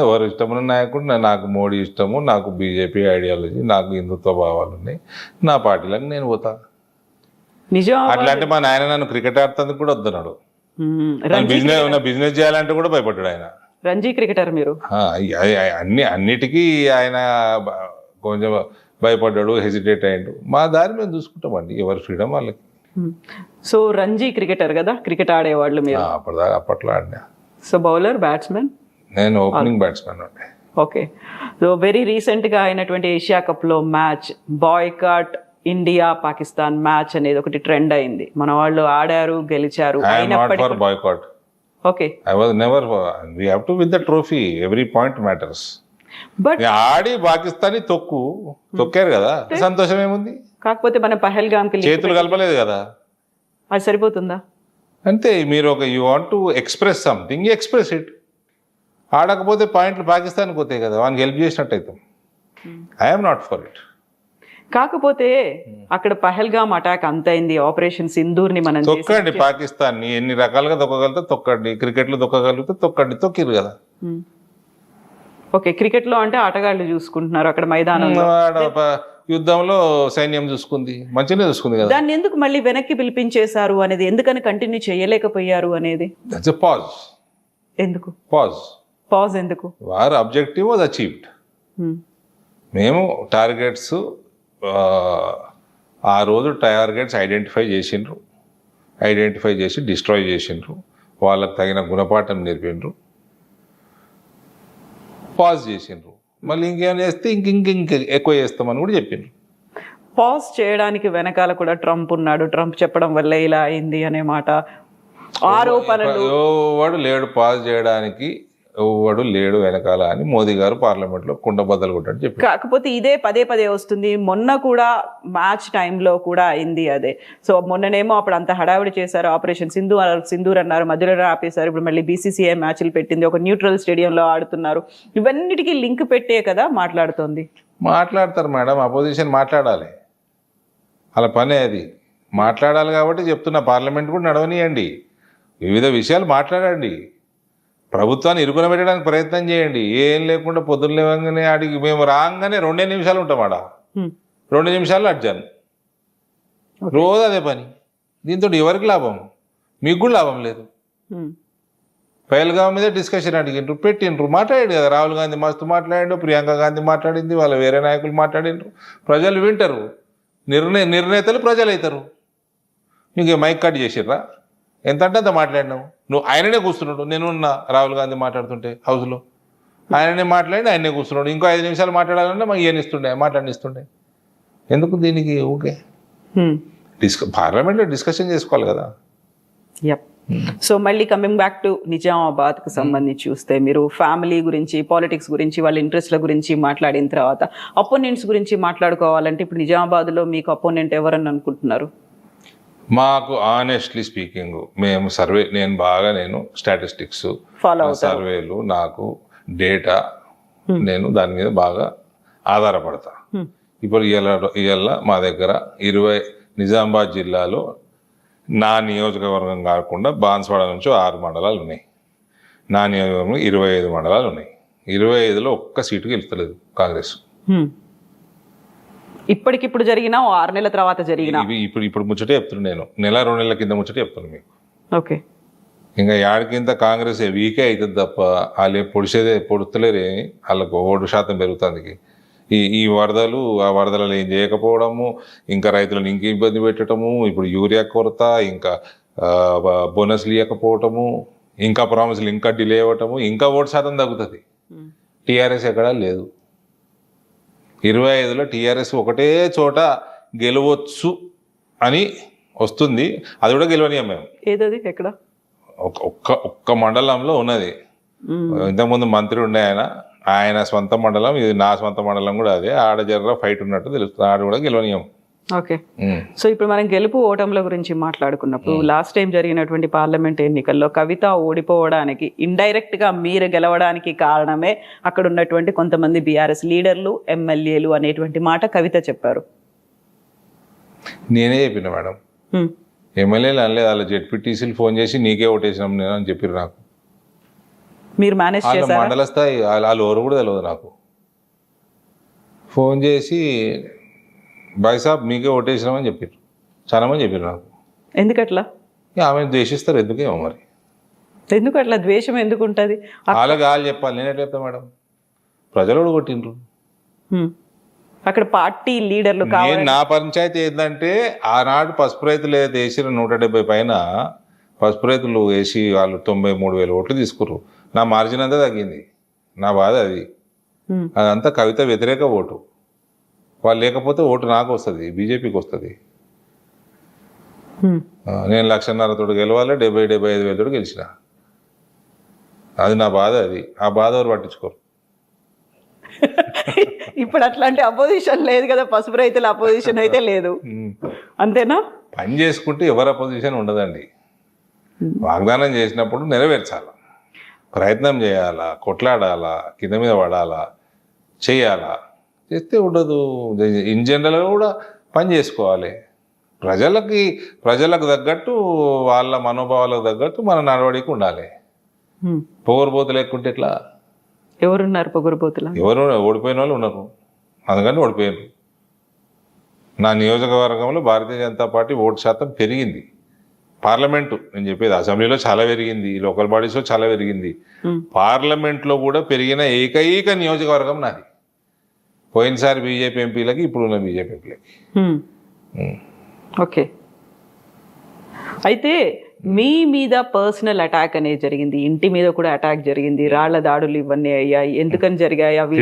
[SPEAKER 2] ఎవరు ఇష్టమున్న నాయకుడు. నాకు మోడీ ఇష్టము, నాకు బీజేపీ ఐడియాలజీ, నాకు హిందుత్వ భావాలు ఉన్నాయి. నా పార్టీలకు నేను పోతా.
[SPEAKER 3] నిజం.
[SPEAKER 2] అట్లా అంటే మా నాయన నన్ను క్రికెట్ ఆడుతుంది కూడా వద్దన్నాడు. బిజినెస్ చేయాలంటే కూడా భయపడ్డాడు ఆయన.
[SPEAKER 3] రంజీ క్రికెటర్ మీరు?
[SPEAKER 2] అన్నిటికీ ఆయన కొంచెం భయపడ్డాడు, హెసిటేట్ అయ్యాడు. మా దారి మేము చూసుకుంటామండి, ఎవరి ఫ్రీడమ్ వాళ్ళకి.
[SPEAKER 3] సో రంజీ క్రికెటర్ కదా, క్రికెట్ ఆడేవాళ్ళు మీరు?
[SPEAKER 2] అప్పట్లో ఆడినా.
[SPEAKER 3] So bowler, batsmen?
[SPEAKER 2] నేను ఓపెనింగ్ బ్యాట్స్మెన్ అండి.
[SPEAKER 3] ఓకే, సో వెరీ రీసెంట్గా అయినటువంటి ఏషియా కప్లో match, boycott India Pakistan match అనేది ఒకటి ట్రెండ్ అయింది. మన వాళ్ళు ఆడారు, గెలిచారు.
[SPEAKER 2] Boycott.
[SPEAKER 3] Okay,
[SPEAKER 2] I was never. We have to win the trophy. Every point matters.
[SPEAKER 3] But
[SPEAKER 2] ఆడి పాకిస్తాన్ తొక్కారు కదా, సంతోషం ఏముంది?
[SPEAKER 3] కాకపోతే మనం పహల్గామ్కి
[SPEAKER 2] చేతులు కలపలేదు కదా,
[SPEAKER 3] అది సరిపోతుందా?
[SPEAKER 2] అంతే. మీరు you want to express something, express it. ఆడకపోతే పాయింట్లు పాకిస్తాన్కి పోతాయి కదా, వానికి హెల్ప్ చేసినట్టు అవుతాం. I'm not for it.
[SPEAKER 3] కాకపోతే అక్కడ పహల్గామ్ అటాక్ అంత అయింది, ఆపరేషన్ సింధూర్ని మనం
[SPEAKER 2] తొక్కండి పాకిస్తాన్ని, ఎన్ని రకాలుగా తొక్కగలిగితే తొక్కండి. క్రికెట్లో తొక్కగలిగితే తొక్కండి, తొక్కిరు కదా.
[SPEAKER 3] ఓకే, క్రికెట్ లో అంటే ఆటగాళ్ళు చూసుకుంటున్నారు అక్కడ మైదానంలో.
[SPEAKER 2] యుద్ధంలో సైన్యం చూసుకుంది, మంచిగానే చూసుకుంది కదా.
[SPEAKER 3] దాన్ని ఎందుకు మళ్ళీ వెనక్కి పిలిపించేశారు అనేది, ఎందుకని కంటిన్యూ చేయలేకపోయారు అనేది?
[SPEAKER 2] That's a pause.
[SPEAKER 3] ఎందుకు పాజ్ ఎందుకు?
[SPEAKER 2] War objective was achieved. మేము టార్గెట్స్ ఆ రోజు టార్గెట్స్ ఐడెంటిఫై చేసి డిస్ట్రాయ్ చేసిండ్రు. వాళ్ళకి తగిన గుణపాఠం నేర్పిండ్రు, పాజ్ చేసిండ్రు. మళ్ళీ ఇంకేమైనా చేస్తే ఇంక ఎక్కువ చేస్తామని కూడా చెప్పిండ్రు.
[SPEAKER 3] పాజ్ చేయడానికి వెనకాల కూడా ట్రంప్ ఉన్నాడు, ట్రంప్ చెప్పడం వల్ల ఇలా అయింది అనే మాట, ఆరోపణలు.
[SPEAKER 2] ఎవడు లేడు పాజ్ చేయడానికి, ఎవడు లేడు వెనకాల అని మోదీ గారు పార్లమెంట్ లో కుండబద్దలు కొట్టాడు చెప్పి.
[SPEAKER 3] కాకపోతే ఇదే పదే పదే వస్తుంది. మొన్న కూడా మ్యాచ్ టైంలో కూడా అయింది అదే. సో మొన్ననేమో అప్పుడు అంత హడావిడి చేశారు, ఆపరేషన్ సింధూర్ అన్నారు, మధ్యలో ఆపేశారు. ఇప్పుడు మళ్ళీ బీసీసీఐ మ్యాచ్లు పెట్టింది, ఒక న్యూట్రల్ స్టేడియంలో ఆడుతున్నారు. ఇవన్నిటికీ లింక్ పెట్టే కదా మాట్లాడుతోంది.
[SPEAKER 2] మాట్లాడతారు మేడం, అపోజిషన్ మాట్లాడాలి, అలా పనే అది. మాట్లాడాలి కాబట్టి చెప్తున్నా, పార్లమెంట్ కూడా నడవనియండి, వివిధ విషయాలు మాట్లాడండి, ప్రభుత్వాన్ని ఇరుకున పెట్టడానికి ప్రయత్నం చేయండి. ఏం లేకుండా పొద్దున్న లేవగానే ఆడికి మేము రాగానే 2 నిమిషాలు ఉంటాం ఆడ, 2 నిమిషాల్లో అడ్జాను. రోజు అదే పని. దీంతో ఎవరికి లాభం? మీకు కూడా లాభం లేదు. పహల్గామ్ మీద డిస్కషన్ అడిగిండ్రు, పెట్టిండ్రు, మాట్లాడాడు కదా. రాహుల్ గాంధీ మస్తు మాట్లాడిండు, ప్రియాంక గాంధీ మాట్లాడింది, వాళ్ళ వేరే నాయకులు మాట్లాడిండ్రు. ప్రజలు వింటారు, నిర్ణేతలు ప్రజలు అవుతారు. మీకు మైక్ కట్ చేసిర్రా? ఎంత అంటే అంత మాట్లాడినావు. నువ్వు ఆయననే కూర్చున్నాడు, నేనున్నా రాహుల్ గాంధీ మాట్లాడుతుంటే హౌస్లో ఆయననే మాట్లాడి ఆయనే కూర్చున్నాడు. ఇంకో 5 నిమిషాలు మాట్లాడాలంటే మాకు మాట్లాడిస్తుండే. ఎందుకు దీనికి ఊకే? పార్లమెంట్లో డిస్కషన్ చేసుకోవాలి కదా.
[SPEAKER 3] సో మళ్ళీ కమింగ్ బ్యాక్ టు నిజామాబాద్కు సంబంధించి చూస్తే, మీరు ఫ్యామిలీ గురించి, పాలిటిక్స్ గురించి, వాళ్ళ ఇంట్రెస్ట్ల గురించి మాట్లాడిన తర్వాత అపోనెంట్స్ గురించి మాట్లాడుకోవాలంటే ఇప్పుడు నిజామాబాద్లో మీకు అపోనెంట్ ఎవరని అనుకుంటున్నారు?
[SPEAKER 2] మాకు ఆనెస్ట్లీ స్పీకింగ్ మేము నేను స్టాటిస్టిక్స్, సర్వేలు, నాకు డేటా, నేను దాని మీద బాగా ఆధారపడతా. ఇప్పుడు ఇవాళ మా దగ్గర నిజామాబాద్ జిల్లాలో నా నియోజకవర్గం కాకుండా బాన్స్వాడ నుంచి 6 మండలాలు ఉన్నాయి. నా నియోజకవర్గంలో 25 మండలాలు ఉన్నాయి. 25లో ఒక్క సీటు గెలుస్తలేదు కాంగ్రెస్.
[SPEAKER 3] ఇప్పటికిప్పుడు జరిగినా 6 నెలల తర్వాత జరిగినా
[SPEAKER 2] ఇప్పుడు ముచ్చటే చెప్తున్నాను నేను, నెల 2 నెలల కింద ముచ్చటే చెప్తున్నాను మీకు.
[SPEAKER 3] ఓకే.
[SPEAKER 2] ఇంకా ఏడకింత కాంగ్రెస్ వీకే అవుతుంది తప్ప వాళ్ళు పొడుస్తలేరే, వాళ్ళకు 1% పెరుగుతుంది. ఈ వరదలు ఆ వరదలలో ఏం చేయకపోవడము, ఇంకా రైతులను ఇంక ఇబ్బంది పెట్టడము, ఇప్పుడు యూరియా కొరత, ఇంకా బోనస్లు ఇవ్వకపోవటము, ఇంకా ప్రామిస్లు ఇంకా డిలే అవ్వటము, ఇంకా 1% తగ్గుతుంది. టీఆర్ఎస్ ఎక్కడా లేదు. 25లో టీఆర్ఎస్ ఒకటే చోట గెలవచ్చు అని వస్తుంది, అది కూడా గెలవనీయం మేము.
[SPEAKER 3] ఏదది ఎక్కడ?
[SPEAKER 2] ఒక్క మండలంలో ఉన్నది. ఇంతకుముందు మంత్రి ఉండే ఆయన సొంత మండలం, ఇది నా సొంత మండలం కూడా అదే. ఆడ జర్ర ఫైట్ ఉన్నట్టు తెలుస్తుంది, ఆడ కూడా గెలవనీయం.
[SPEAKER 3] ఓకే. సో ఇప్పుడు మనం గెలుపు ఓటముల గురించి మాట్లాడుకున్నప్పుడు లాస్ట్ టైం జరిగినటువంటి పార్లమెంట్ ఎన్నికల్లో కవిత ఓడిపోవడానికి ఇండైరెక్ట్ గా మీరు గెలవడానికి కారణమే అక్కడ ఉన్నటువంటి కొంతమంది బీఆర్ఎస్ లీడర్లు, ఎమ్మెల్యేలు అనేటువంటి మాట కవిత చెప్పారు.
[SPEAKER 2] నేనే చెప్పిన మేడం, ఎమ్మెల్యేలు అనలేదు, వాళ్ళ జెడ్పీటీసీలు ఫోన్ చేసి నీకే ఓటేసినాం నేను అని చెప్పారు. నాకు
[SPEAKER 3] మీరు మేనేజ్ చేశారా?
[SPEAKER 2] మండల స్థాయి వాళ్ళు ఎవరు కూడా తెలియదు నాకు. ఫోన్ చేసి బాయ్ సాబ్ మీకే ఓటేసినామని చెప్పారు, చాలా మంది చెప్పారు నాకు.
[SPEAKER 3] ఎందుకట్లా?
[SPEAKER 2] ఆమె ద్వేషిస్తారు, ఎందుకేమో మరి.
[SPEAKER 3] ఎందుకు అట్లా ద్వేషం ఎందుకు ఉంటుంది?
[SPEAKER 2] వాళ్ళకి వాళ్ళు చెప్పాలి, నేను ఎట్లా చెప్తా మేడం? ప్రజలు కూడా కొట్టిండ్రు.
[SPEAKER 3] అక్కడ పార్టీ లీడర్లు కావాలి.
[SPEAKER 2] నా పంచాయతీ ఏంటంటే ఆనాడు పసుపు రైతులు ఏదైతే వేసిరు 170 పైన పసుపు రైతులు వేసి వాళ్ళు 93,000 ఓట్లు తీసుకుర్రు. నా మార్జిన్ అంతా తగ్గింది. నా బాధ అది. అదంతా కవిత వ్యతిరేక ఓటు. వాళ్ళు లేకపోతే ఓటు నాకు వస్తుంది, బీజేపీకి వస్తుంది. నేను 1,50,000 గెలవాలి, 70,000-75,000 గెలిచిన. అది నా బాధ. అది ఆ బాధ ఎవరు పట్టించుకోరు.
[SPEAKER 3] ఇప్పుడు అట్లాంటి అపోజిషన్ లేదు కదా, పసుపు రైతుల అపోజిషన్ అయితే లేదు, అంతేనా?
[SPEAKER 2] పని చేసుకుంటే ఎవరు అపోజిషన్ ఉండదండి. వాగ్దానం చేసినప్పుడు నెరవేర్చాలా, ప్రయత్నం చేయాలా, కొట్లాడాలా, కింద మీద పడాలా, చేయాలా. చేస్తే ఉండదు. ఇన్ జనరల్గా కూడా పని చేసుకోవాలి. ప్రజలకు తగ్గట్టు, వాళ్ళ మనోభావాలకు తగ్గట్టు మన నడవడికి ఉండాలి. పొగరుబోతులు లేకుంటే ఎట్లా?
[SPEAKER 3] ఎవరున్నారు పొగరుబోతులు?
[SPEAKER 2] ఎవరు ఓడిపోయిన వాళ్ళు ఉన్నారు, అందుకని ఓడిపోయారు. నా నియోజకవర్గంలో భారతీయ జనతా పార్టీ ఓటు శాతం పెరిగింది. పార్లమెంటు నేను చెప్పేది, అసెంబ్లీలో చాలా పెరిగింది, లోకల్ బాడీస్లో చాలా పెరిగింది. పార్లమెంట్లో కూడా పెరిగిన ఏకైక నియోజకవర్గం నాది. పోయినసారి బీజేపీ ఎంపీలకి, ఇప్పుడున్న బీజేపీ ఎంపీలకి.
[SPEAKER 3] ఓకే. అయితే మీ మీద పర్సనల్ అటాక్ అనేది జరిగింది, ఇంటి మీద కూడా అటాక్ జరిగింది, రాళ్ల దాడులు ఇవన్నీ అయ్యాయి. ఎందుకని జరిగాయి అవి?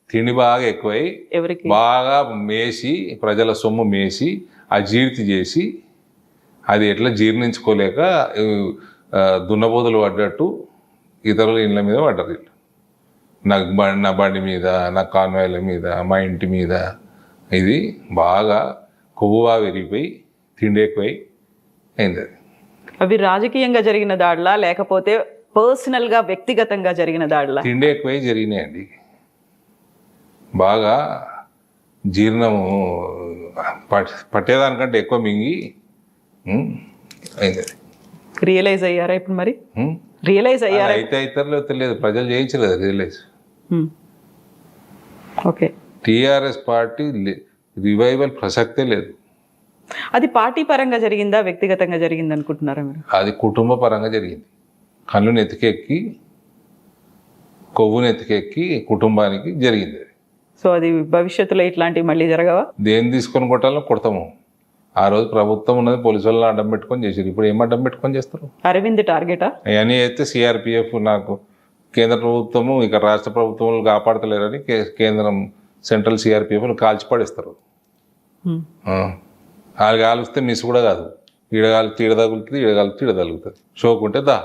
[SPEAKER 2] తిండి బాగా ఎక్కువై,
[SPEAKER 3] ఎవరికి
[SPEAKER 2] బాగా మేసి, ప్రజల సొమ్ము మేసి అజీర్తి చేసి, అది ఎట్లా జీర్ణించుకోలేక దున్నబోతులు పడ్డట్టు ఇతరుల ఇళ్ళ మీద పడ్డారు. నా బండి మీద, నా కాన్వాయ్ల మీద, మా ఇంటి మీద ఇది బాగా కొవ్వుగా విరిగిపోయి తిండి ఎక్కువై అయింది.
[SPEAKER 3] అవి రాజకీయంగా జరిగిన దాడులా లేకపోతే పర్సనల్ గా వ్యక్తిగతంగా జరిగిన దాడులా?
[SPEAKER 2] తిండి ఎక్కువై జరిగినాయండి. బాగా జీర్ణము పట్టేదానికంటే ఎక్కువ మింగి అయింది.
[SPEAKER 3] రియలైజ్ అయ్యారా ఇప్పుడు? మరి రియలైజ్ అయ్యారా?
[SPEAKER 2] అయితే ఇతరులు తెలియదు, ప్రజలు చేయించలేదు realise.
[SPEAKER 3] Okay.
[SPEAKER 2] TRS party revival ప్రసక్తే లేదు.
[SPEAKER 3] అది పార్టీ పరంగా జరిగిందా, వ్యక్తిగతంగా జరిగింది అనుకుంటున్నారా మీరు?
[SPEAKER 2] అది కుటుంబ పరంగా జరిగింది. కళ్ళు నెత్తికెక్కి, కొవ్వు నెత్తికెక్కి కుటుంబానికి జరిగింది.
[SPEAKER 3] సో అది భవిష్యత్తులో ఇట్లాంటివి మళ్ళీ జరగవా?
[SPEAKER 2] దేన్ని తీసుకొని కొట్టాలో కొడతాము. ఆ రోజు ప్రభుత్వం ఉన్నది, పోలీసు వాళ్ళని అడ్డం పెట్టుకొని చేశారు. ఇప్పుడు ఏం అడ్డం పెట్టుకొని చేస్తారు?
[SPEAKER 3] అరవింద్ టార్గెటా? అవన్నీ
[SPEAKER 2] అయితే సిఆర్పిఎఫ్, నాకు కేంద్ర ప్రభుత్వము ఇక రాష్ట్ర ప్రభుత్వములు కాపాడతలేరని కేంద్రం సెంట్రల్ సిఆర్పిఎఫ్లు కాల్చి పడేస్తారు. వాళ్ళు కాలుస్తే మిస్ కూడా కాదు, ఈడగాలితే ఈడ తగులుతుంది, ఈడగాలితే ఈడ తగులుతుంది. షోకుంటే దా.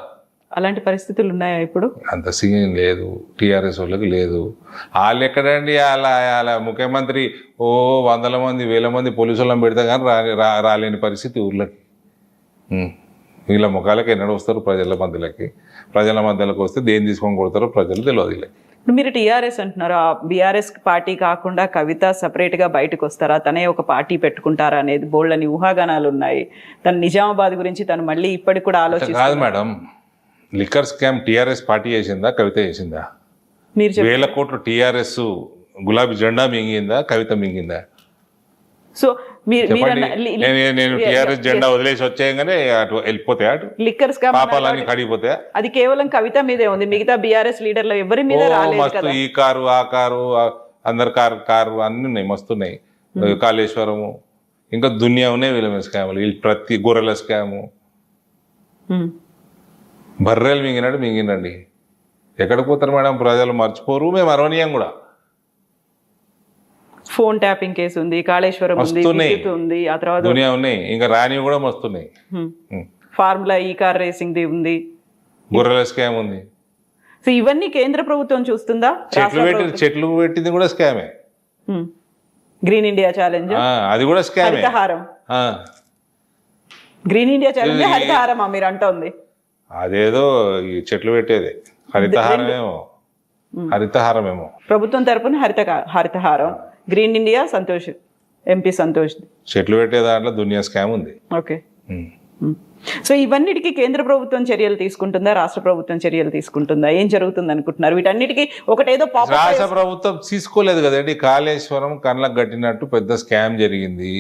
[SPEAKER 3] అలాంటి పరిస్థితులు ఉన్నాయా ఇప్పుడు?
[SPEAKER 2] అంత సీన్ లేదు, టీఆర్ఎస్ వాళ్ళకి లేదు. వాళ్ళు ఎక్కడండి, అలా ముఖ్యమంత్రి 100 మంది 1000 మంది పోలీసు వాళ్ళని పెడితే కానీ రాలేని పరిస్థితి ఊర్లకి. వీళ్ళ ముఖాలకి ఎన్నడూ వస్తారు ప్రజల మధ్యలోకి వస్తే దేన్ని తీసుకొని కొడతారో ప్రజలు తెలియదు వీళ్ళకి.
[SPEAKER 3] మీరు టీఆర్ఎస్ అంటున్నారు, ఆ బీఆర్ఎస్ పార్టీ కాకుండా కవిత సపరేట్గా బయటకు వస్తారా, తనే ఒక పార్టీ పెట్టుకుంటారా అనేది బోల్డని ఊహాగానాలు ఉన్నాయి. తను నిజామాబాద్ గురించి తను మళ్ళీ ఇప్పటికి కూడా ఆలోచిస్తారు.
[SPEAKER 2] కాదు madam, liquor scam TRS party చేసిందా, కవిత చేసిందా?
[SPEAKER 3] మీరు
[SPEAKER 2] 1000 కోట్లు టీఆర్ఎస్ గులాబీ జెండా మింగిందా, కవిత మింగిందా?
[SPEAKER 3] సో మీరు
[SPEAKER 2] చెప్పండి. నేను టీఆర్ఎస్ జెండా వదిలేసి వచ్చేయగానే అటు వెళ్ళిపోతాయి, అటు
[SPEAKER 3] లిక్కర్ స్కామ్
[SPEAKER 2] పాపాలన్నీ కడిగిపోతాయా?
[SPEAKER 3] అది కేవలం కవిత మీదే ఉంది, మిగతా బీఆర్ఎస్ లీడర్లు ఎవరి మీద రాలేదు
[SPEAKER 2] మస్తు
[SPEAKER 3] కదా.
[SPEAKER 2] ఈ కారు ఆ కారు అందరి కారు అన్ని ఉన్నాయి, మస్తున్నాయి. కాళేశ్వరము ఇంకా దునియా ఉన్నాయి వీళ్ళ మీద స్కాములు. వీళ్ళు ప్రతి గొర్రెల స్కాము, బర్రెలు మింగినట్టు మింగినండి. ఎక్కడికి పోతారు మేడం? ప్రజలు మర్చిపోరు, మేము అరవనీయం కూడా.
[SPEAKER 3] ఫోన్ ట్యాపింగ్ కేసు ఉంది, కాళేశ్వరం ఉంది, విద్యుత్ ఉంది, ఆ తర్వాత
[SPEAKER 2] దునియా ఉన్నాయి, ఇంకా రాని కూడా మస్తున్నాయి.
[SPEAKER 3] ఫార్ములా ఈ కార్ రేసింగ్ ది ఉంది,
[SPEAKER 2] గొర్రెల స్కామ్ ఉంది.
[SPEAKER 3] సో ఇవన్నీ కేంద్ర ప్రభుత్వం చూస్తుందా?
[SPEAKER 2] చెట్లు పెట్టింది కూడా స్కామే.
[SPEAKER 3] గ్రీన్ ఇండియా ఛాలెంజ్,
[SPEAKER 2] అది కూడా స్కామే.
[SPEAKER 3] హరితహారం, గ్రీన్ ఇండియా ఛాలెంజ్ హరితహారమా మీరు అంటోంది?
[SPEAKER 2] అదేదో ఈ చెట్లు పెట్టేదే హరితహారమేమో.
[SPEAKER 3] ప్రభుత్వం తరపున Harithaharam, green India Santosh, MP Santosh.
[SPEAKER 2] చెట్లు పెట్టే దాంట్లో దునియా స్కామ్ ఉంది.
[SPEAKER 3] ఓకే. సో ఇవన్నిటికీ కేంద్ర ప్రభుత్వం చర్యలు తీసుకుంటుందా, రాష్ట్ర ప్రభుత్వం చర్యలు తీసుకుంటుందా? ఏం జరుగుతుంది అనుకుంటున్నారు? వీటన్నిటికీ ఒకటేదో
[SPEAKER 2] రాష్ట్ర ప్రభుత్వం తీసుకోలేదు కదండి. కాళేశ్వరం కళ్ళకు కట్టినట్టు పెద్ద స్కామ్ జరిగింది.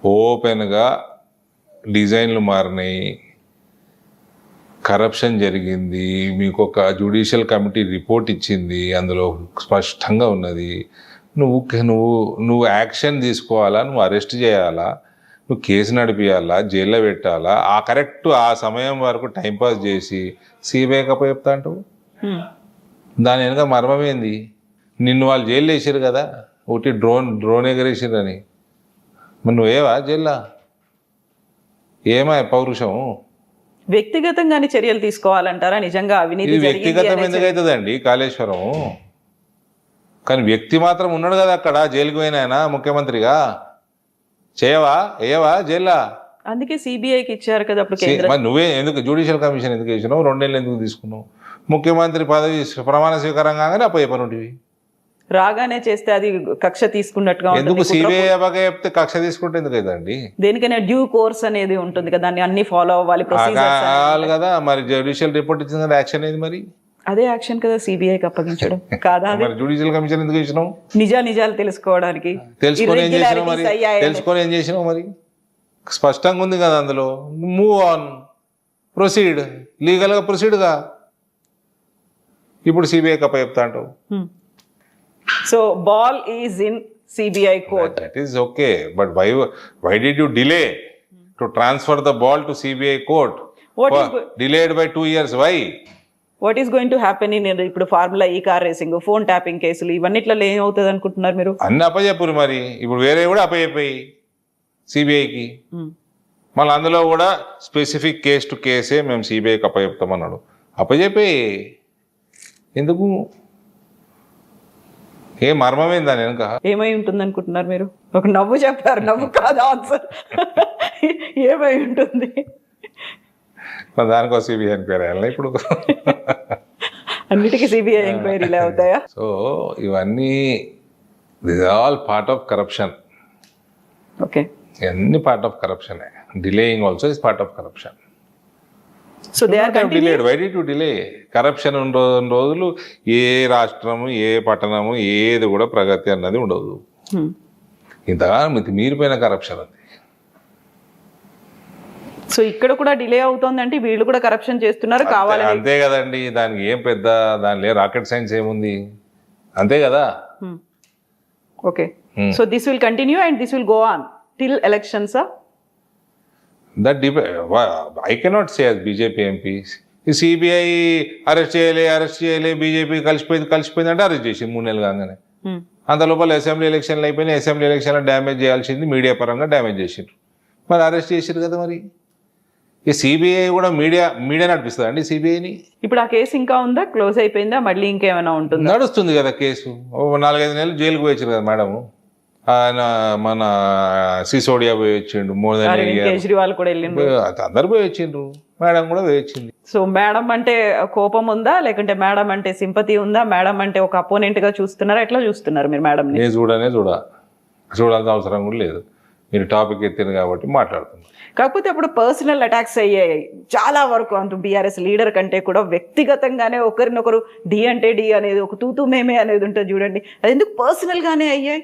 [SPEAKER 2] ఓపెన్గా డిజైన్లు మారినాయి, కరప్షన్ జరిగింది. మీకు ఒక జ్యుడిషియల్ కమిటీ రిపోర్ట్ ఇచ్చింది, అందులో స్పష్టంగా ఉన్నది. నువ్వు యాక్షన్ తీసుకోవాలా, నువ్వు అరెస్ట్ చేయాలా, నువ్వు కేసు నడిపియాలా, జైల్లో పెట్టాలా? ఆ సమయం వరకు టైంపాస్ చేసి సిబిఐ కప్ప చెప్తా అంటావు. దాని వెనుక మర్మమేంది? నిన్ను వాళ్ళు జైల్లో వేసారు కదా, ఒకటి డ్రోన్ ఎగరేసారని. మరి నువ్వేవా జైల్లో? ఏమా పౌరుషం?
[SPEAKER 3] వ్యక్తిగతంగానే చర్యలు తీసుకోవాలంటారా? నిజంగా అవినీతి
[SPEAKER 2] వ్యక్తిగతం ఎందుకు అవుతుందండి కాళేశ్వరం? కానీ వ్యక్తి మాత్రం ఉన్నాడు కదా అక్కడ, జైలుకు పోయినా ముఖ్యమంత్రిగా. ఏవా జైల్లా?
[SPEAKER 3] అందుకే సిబిఐకి ఇచ్చారు కదా అప్పుడు.
[SPEAKER 2] మరి నువ్వే ఎందుకు జ్యుడిషియల్ కమిషన్ ఎందుకు వేసినావు? 2 నెలలు ఎందుకు తీసుకున్నావు? ముఖ్యమంత్రి పదవి ప్రమాణ స్వీకారం కాగానే అప్పయ్యపనుంటివి.
[SPEAKER 3] రాగానే చేస్తే అది కక్ష తీసుకున్నట్టుగా
[SPEAKER 2] ఎందుకు? సిబిఐ అబ్బాగా చెప్తే కక్ష తీసుకుంటే ఎందుకు అవుతుందండి?
[SPEAKER 3] దేనికైనా డ్యూ కోర్స్ అనేది ఉంటుంది కదా, దాన్ని అన్ని ఫాలో అవ్వాలి
[SPEAKER 2] కదా. మరి జ్యుడిషియల్ రిపోర్ట్ ఇచ్చిన కదా, యాక్షన్ ఏది మరి?
[SPEAKER 3] అదే యాక్షన్ కదా సిబిఐకి అప్పగించడం కాదా?
[SPEAKER 2] మరి జ్యుడిషియల్ కమిషన్ ఎందుకు ఇచ్చినావు?
[SPEAKER 3] నిజాలు తెలుసుకోవడానికి.
[SPEAKER 2] తెలుసుకొని ఏం చేసినావు మరి? స్పష్టంగా ఉంది కదా అందులో. మూవ్ ఆన్, ప్రొసీడ్, లీగల్గా ప్రొసీడ్గా. ఇప్పుడు సిబిఐకి అప్ప చెప్తా అంటావు.
[SPEAKER 3] So ball is in CBI court.
[SPEAKER 2] That is okay, but why did you delay to transfer the ball to CBI court? Delayed by 2 years. Why?
[SPEAKER 3] What is going to happen in ఇప్పుడు formula ఈ car racing, phone tapping కేసులు, ఇవన్నిట్లో ఏమవుతుంది అనుకుంటున్నారు మీరు?
[SPEAKER 2] అన్ని అప్పచెప్పురు మరి. ఇప్పుడు వేరే కూడా అప్పచెప్పాయి సిబిఐకి. మళ్ళీ అందులో కూడా స్పెసిఫిక్ కేస్ టు కేసే మేము సిబిఐకి అప్పచెప్తామన్నాడు. అప్పచెప్పాయి ఎందుకు? ఏ మర్మమైందా వెనుక?
[SPEAKER 3] ఏమై ఉంటుంది అనుకుంటున్నారు మీరు? ఒక నవ్వు చెప్పారు, నవ్వు కాదు ఆన్సర్. ఏమై ఉంటుంది?
[SPEAKER 2] దానికోసం సిబిఐ ఎంక్వైరీ అయ్యాలి ఇప్పుడు.
[SPEAKER 3] అన్నిటికీ సిబిఐ ఎంక్వైరీలే అవుతాయా?
[SPEAKER 2] సో ఇవన్నీ this all part of corruption.
[SPEAKER 3] Okay,
[SPEAKER 2] అన్ని part of corruption. Delaying also is part of corruption.
[SPEAKER 3] So they are
[SPEAKER 2] delayed. Why did you delay? Corruption ఉన్న రోజులు ఏ రాష్ట్రము, ఏ పట్టణము, ఏది కూడా ప్రగతి అన్నది ఉండదు. ఇంతగా మీరిపోయిన కరప్షన్ ఉంది.
[SPEAKER 3] సో ఇక్కడ కూడా డిలే అవుతుంది అంటే వీళ్ళు కూడా కరప్షన్ చేస్తున్నారు కావాలి.
[SPEAKER 2] అంతే కదండి, దానికి ఏం పెద్ద దానిలో రాకెట్ సైన్స్ ఏముంది, అంతే కదా.
[SPEAKER 3] Okay, so this will continue and this will go on till elections.
[SPEAKER 2] That I cannot say as BJP MPs. ఈ సిబిఐ అరెస్ట్ చేయలే, బీజేపీ కలిసిపోయింది అంటే అరెస్ట్ చేసింది 3 నెలలు కాగానే. అంత లోపల అసెంబ్లీ ఎలక్షన్లు అయిపోయినాయి. అసెంబ్లీ ఎలక్షన్లో డ్యామేజ్ చేయాల్సింది మీడియా పరంగా డ్యామేజ్ చేసిండ్రు. మరి అరెస్ట్ చేసారు కదా. మరి ఈ సిబిఐ కూడా మీడియా నడిపిస్తుంది అండి సిబిఐని.
[SPEAKER 3] ఇప్పుడు ఆ కేసు ఇంకా ఉందా, క్లోజ్ అయిపోయిందా, మళ్ళీ ఇంకేమైనా ఉంటుందా?
[SPEAKER 2] నడుస్తుంది కదా కేసు. 4-5 నెలలు జైలుకు పోయించారు కదా మేడం. ఆయన మన సిసోడియా పోయి వచ్చిండు,
[SPEAKER 3] కేజ్రీవాల్ కూడా వెళ్ళిండు,
[SPEAKER 2] అందరు పోయి వచ్చిండ్రు, మేడం కూడా పోయి వచ్చింది.
[SPEAKER 3] సో మేడం అంటే కోపం ఉందా, లేకుంటే మేడం అంటే సింపతి ఉందా, మేడం అంటే ఒక అపోనెంట్ గా చూస్తున్నారా, ఎట్లా చూస్తున్నారు మీరు మేడం?
[SPEAKER 2] నేను చూడాల్సిన అవసరం కూడా లేదు. మీరు టాపిక్ ఎత్తింది కాబట్టి మాట్లాడుతున్నారు.
[SPEAKER 3] కాకపోతే అప్పుడు పర్సనల్ అటాక్స్ అయ్యాయి చాలా వరకు, అంటూ బీఆర్ఎస్ లీడర్ కంటే కూడా వ్యక్తిగతంగానే ఒకరినొకరు డి అంటే డి అనేది, ఒక తూతూ మేమే అనేది ఉంటుంది చూడండి, అది ఎందుకు పర్సనల్ గానే అయ్యాయి?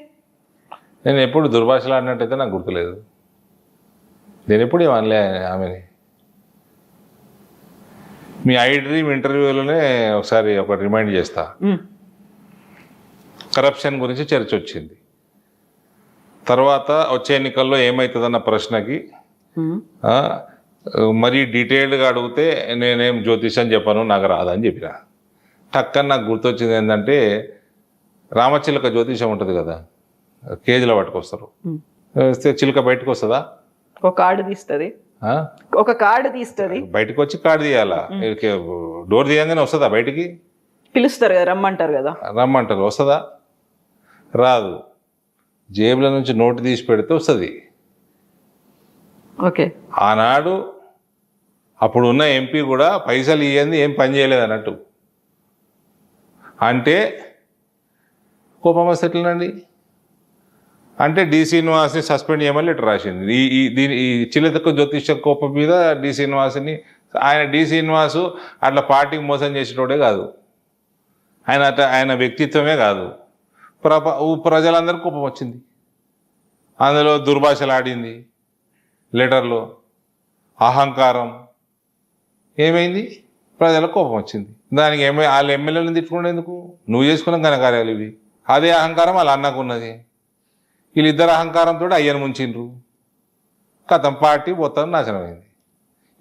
[SPEAKER 2] నేను ఎప్పుడు దుర్భాషలు ఆడినట్టయితే నాకు గుర్తులేదు. నేను ఎప్పుడు ఏమనలే ఆమెని. మీ ఐ డ్రీమ్ ఇంటర్వ్యూలోనే ఒకసారి ఒక రిమైండ్ చేస్తా. కరప్షన్ గురించి చర్చ వచ్చింది. తర్వాత వచ్చే ఎన్నికల్లో ఏమవుతుందన్న ప్రశ్నకి మరీ డీటెయిల్డ్గా అడిగితే నేనేం జ్యోతిషం చెప్పను, నాకు రాదని చెప్పిన. టక్కని నాకు గుర్తొచ్చింది ఏంటంటే, రామచిలక జ్యోతిషం ఉంటుంది కదా, కేజీలో పట్టుకొస్తారు, వస్తే చిలుక బయటకు వస్తుందా?
[SPEAKER 3] ఒక కార్డు తీస్తుంది, ఒక కార్డు తీస్తుంది,
[SPEAKER 2] బయటకు వచ్చి కార్డు తీయాలా? డోర్ తీయంగానే వస్తుందా బయటికి?
[SPEAKER 3] పిలుస్తారు కదా, రమ్మంటారు కదా.
[SPEAKER 2] రమ్మంటారు, వస్తుందా? రాదు. జేబుల నుంచి నోటు తీసి పెడితే వస్తుంది.
[SPEAKER 3] ఓకే,
[SPEAKER 2] ఆనాడు అప్పుడు ఉన్న ఎంపీ కూడా పైసలు ఇయ్యంది ఏం పని చేయలేదు అన్నట్టు. అంటే కోపం వస్తే ఎట్లనండి? అంటే డి శ్రీనివాస్ని సస్పెండ్ చేయమని లెటర్ రాసింది. ఈ చిలతకు జ్యోతిష కోపం మీద డి శ్రీనివాస్ని, డి శ్రీనివాసు అట్లా పార్టీకి మోసం చేసేటోడే కాదు, ఆయన వ్యక్తిత్వమే కాదు. ప్రజలందరికీ కోపం వచ్చింది. అందులో దుర్భాషలు ఆడింది, లెటర్లో అహంకారం. ఏమైంది? ప్రజలకు కోపం వచ్చింది. దానికి వాళ్ళ ఎమ్మెల్యేలను తిట్టుకునేందుకు? నువ్వు చేసుకున్న ఘనకార్యాలు ఇవి. అదే అహంకారం వాళ్ళ అన్నకు ఉన్నది. వీళ్ళిద్దరు అహంకారంతో అయ్యను ముంచిండ్రు. కథం పార్టీ మొత్తం నాశనం అయింది.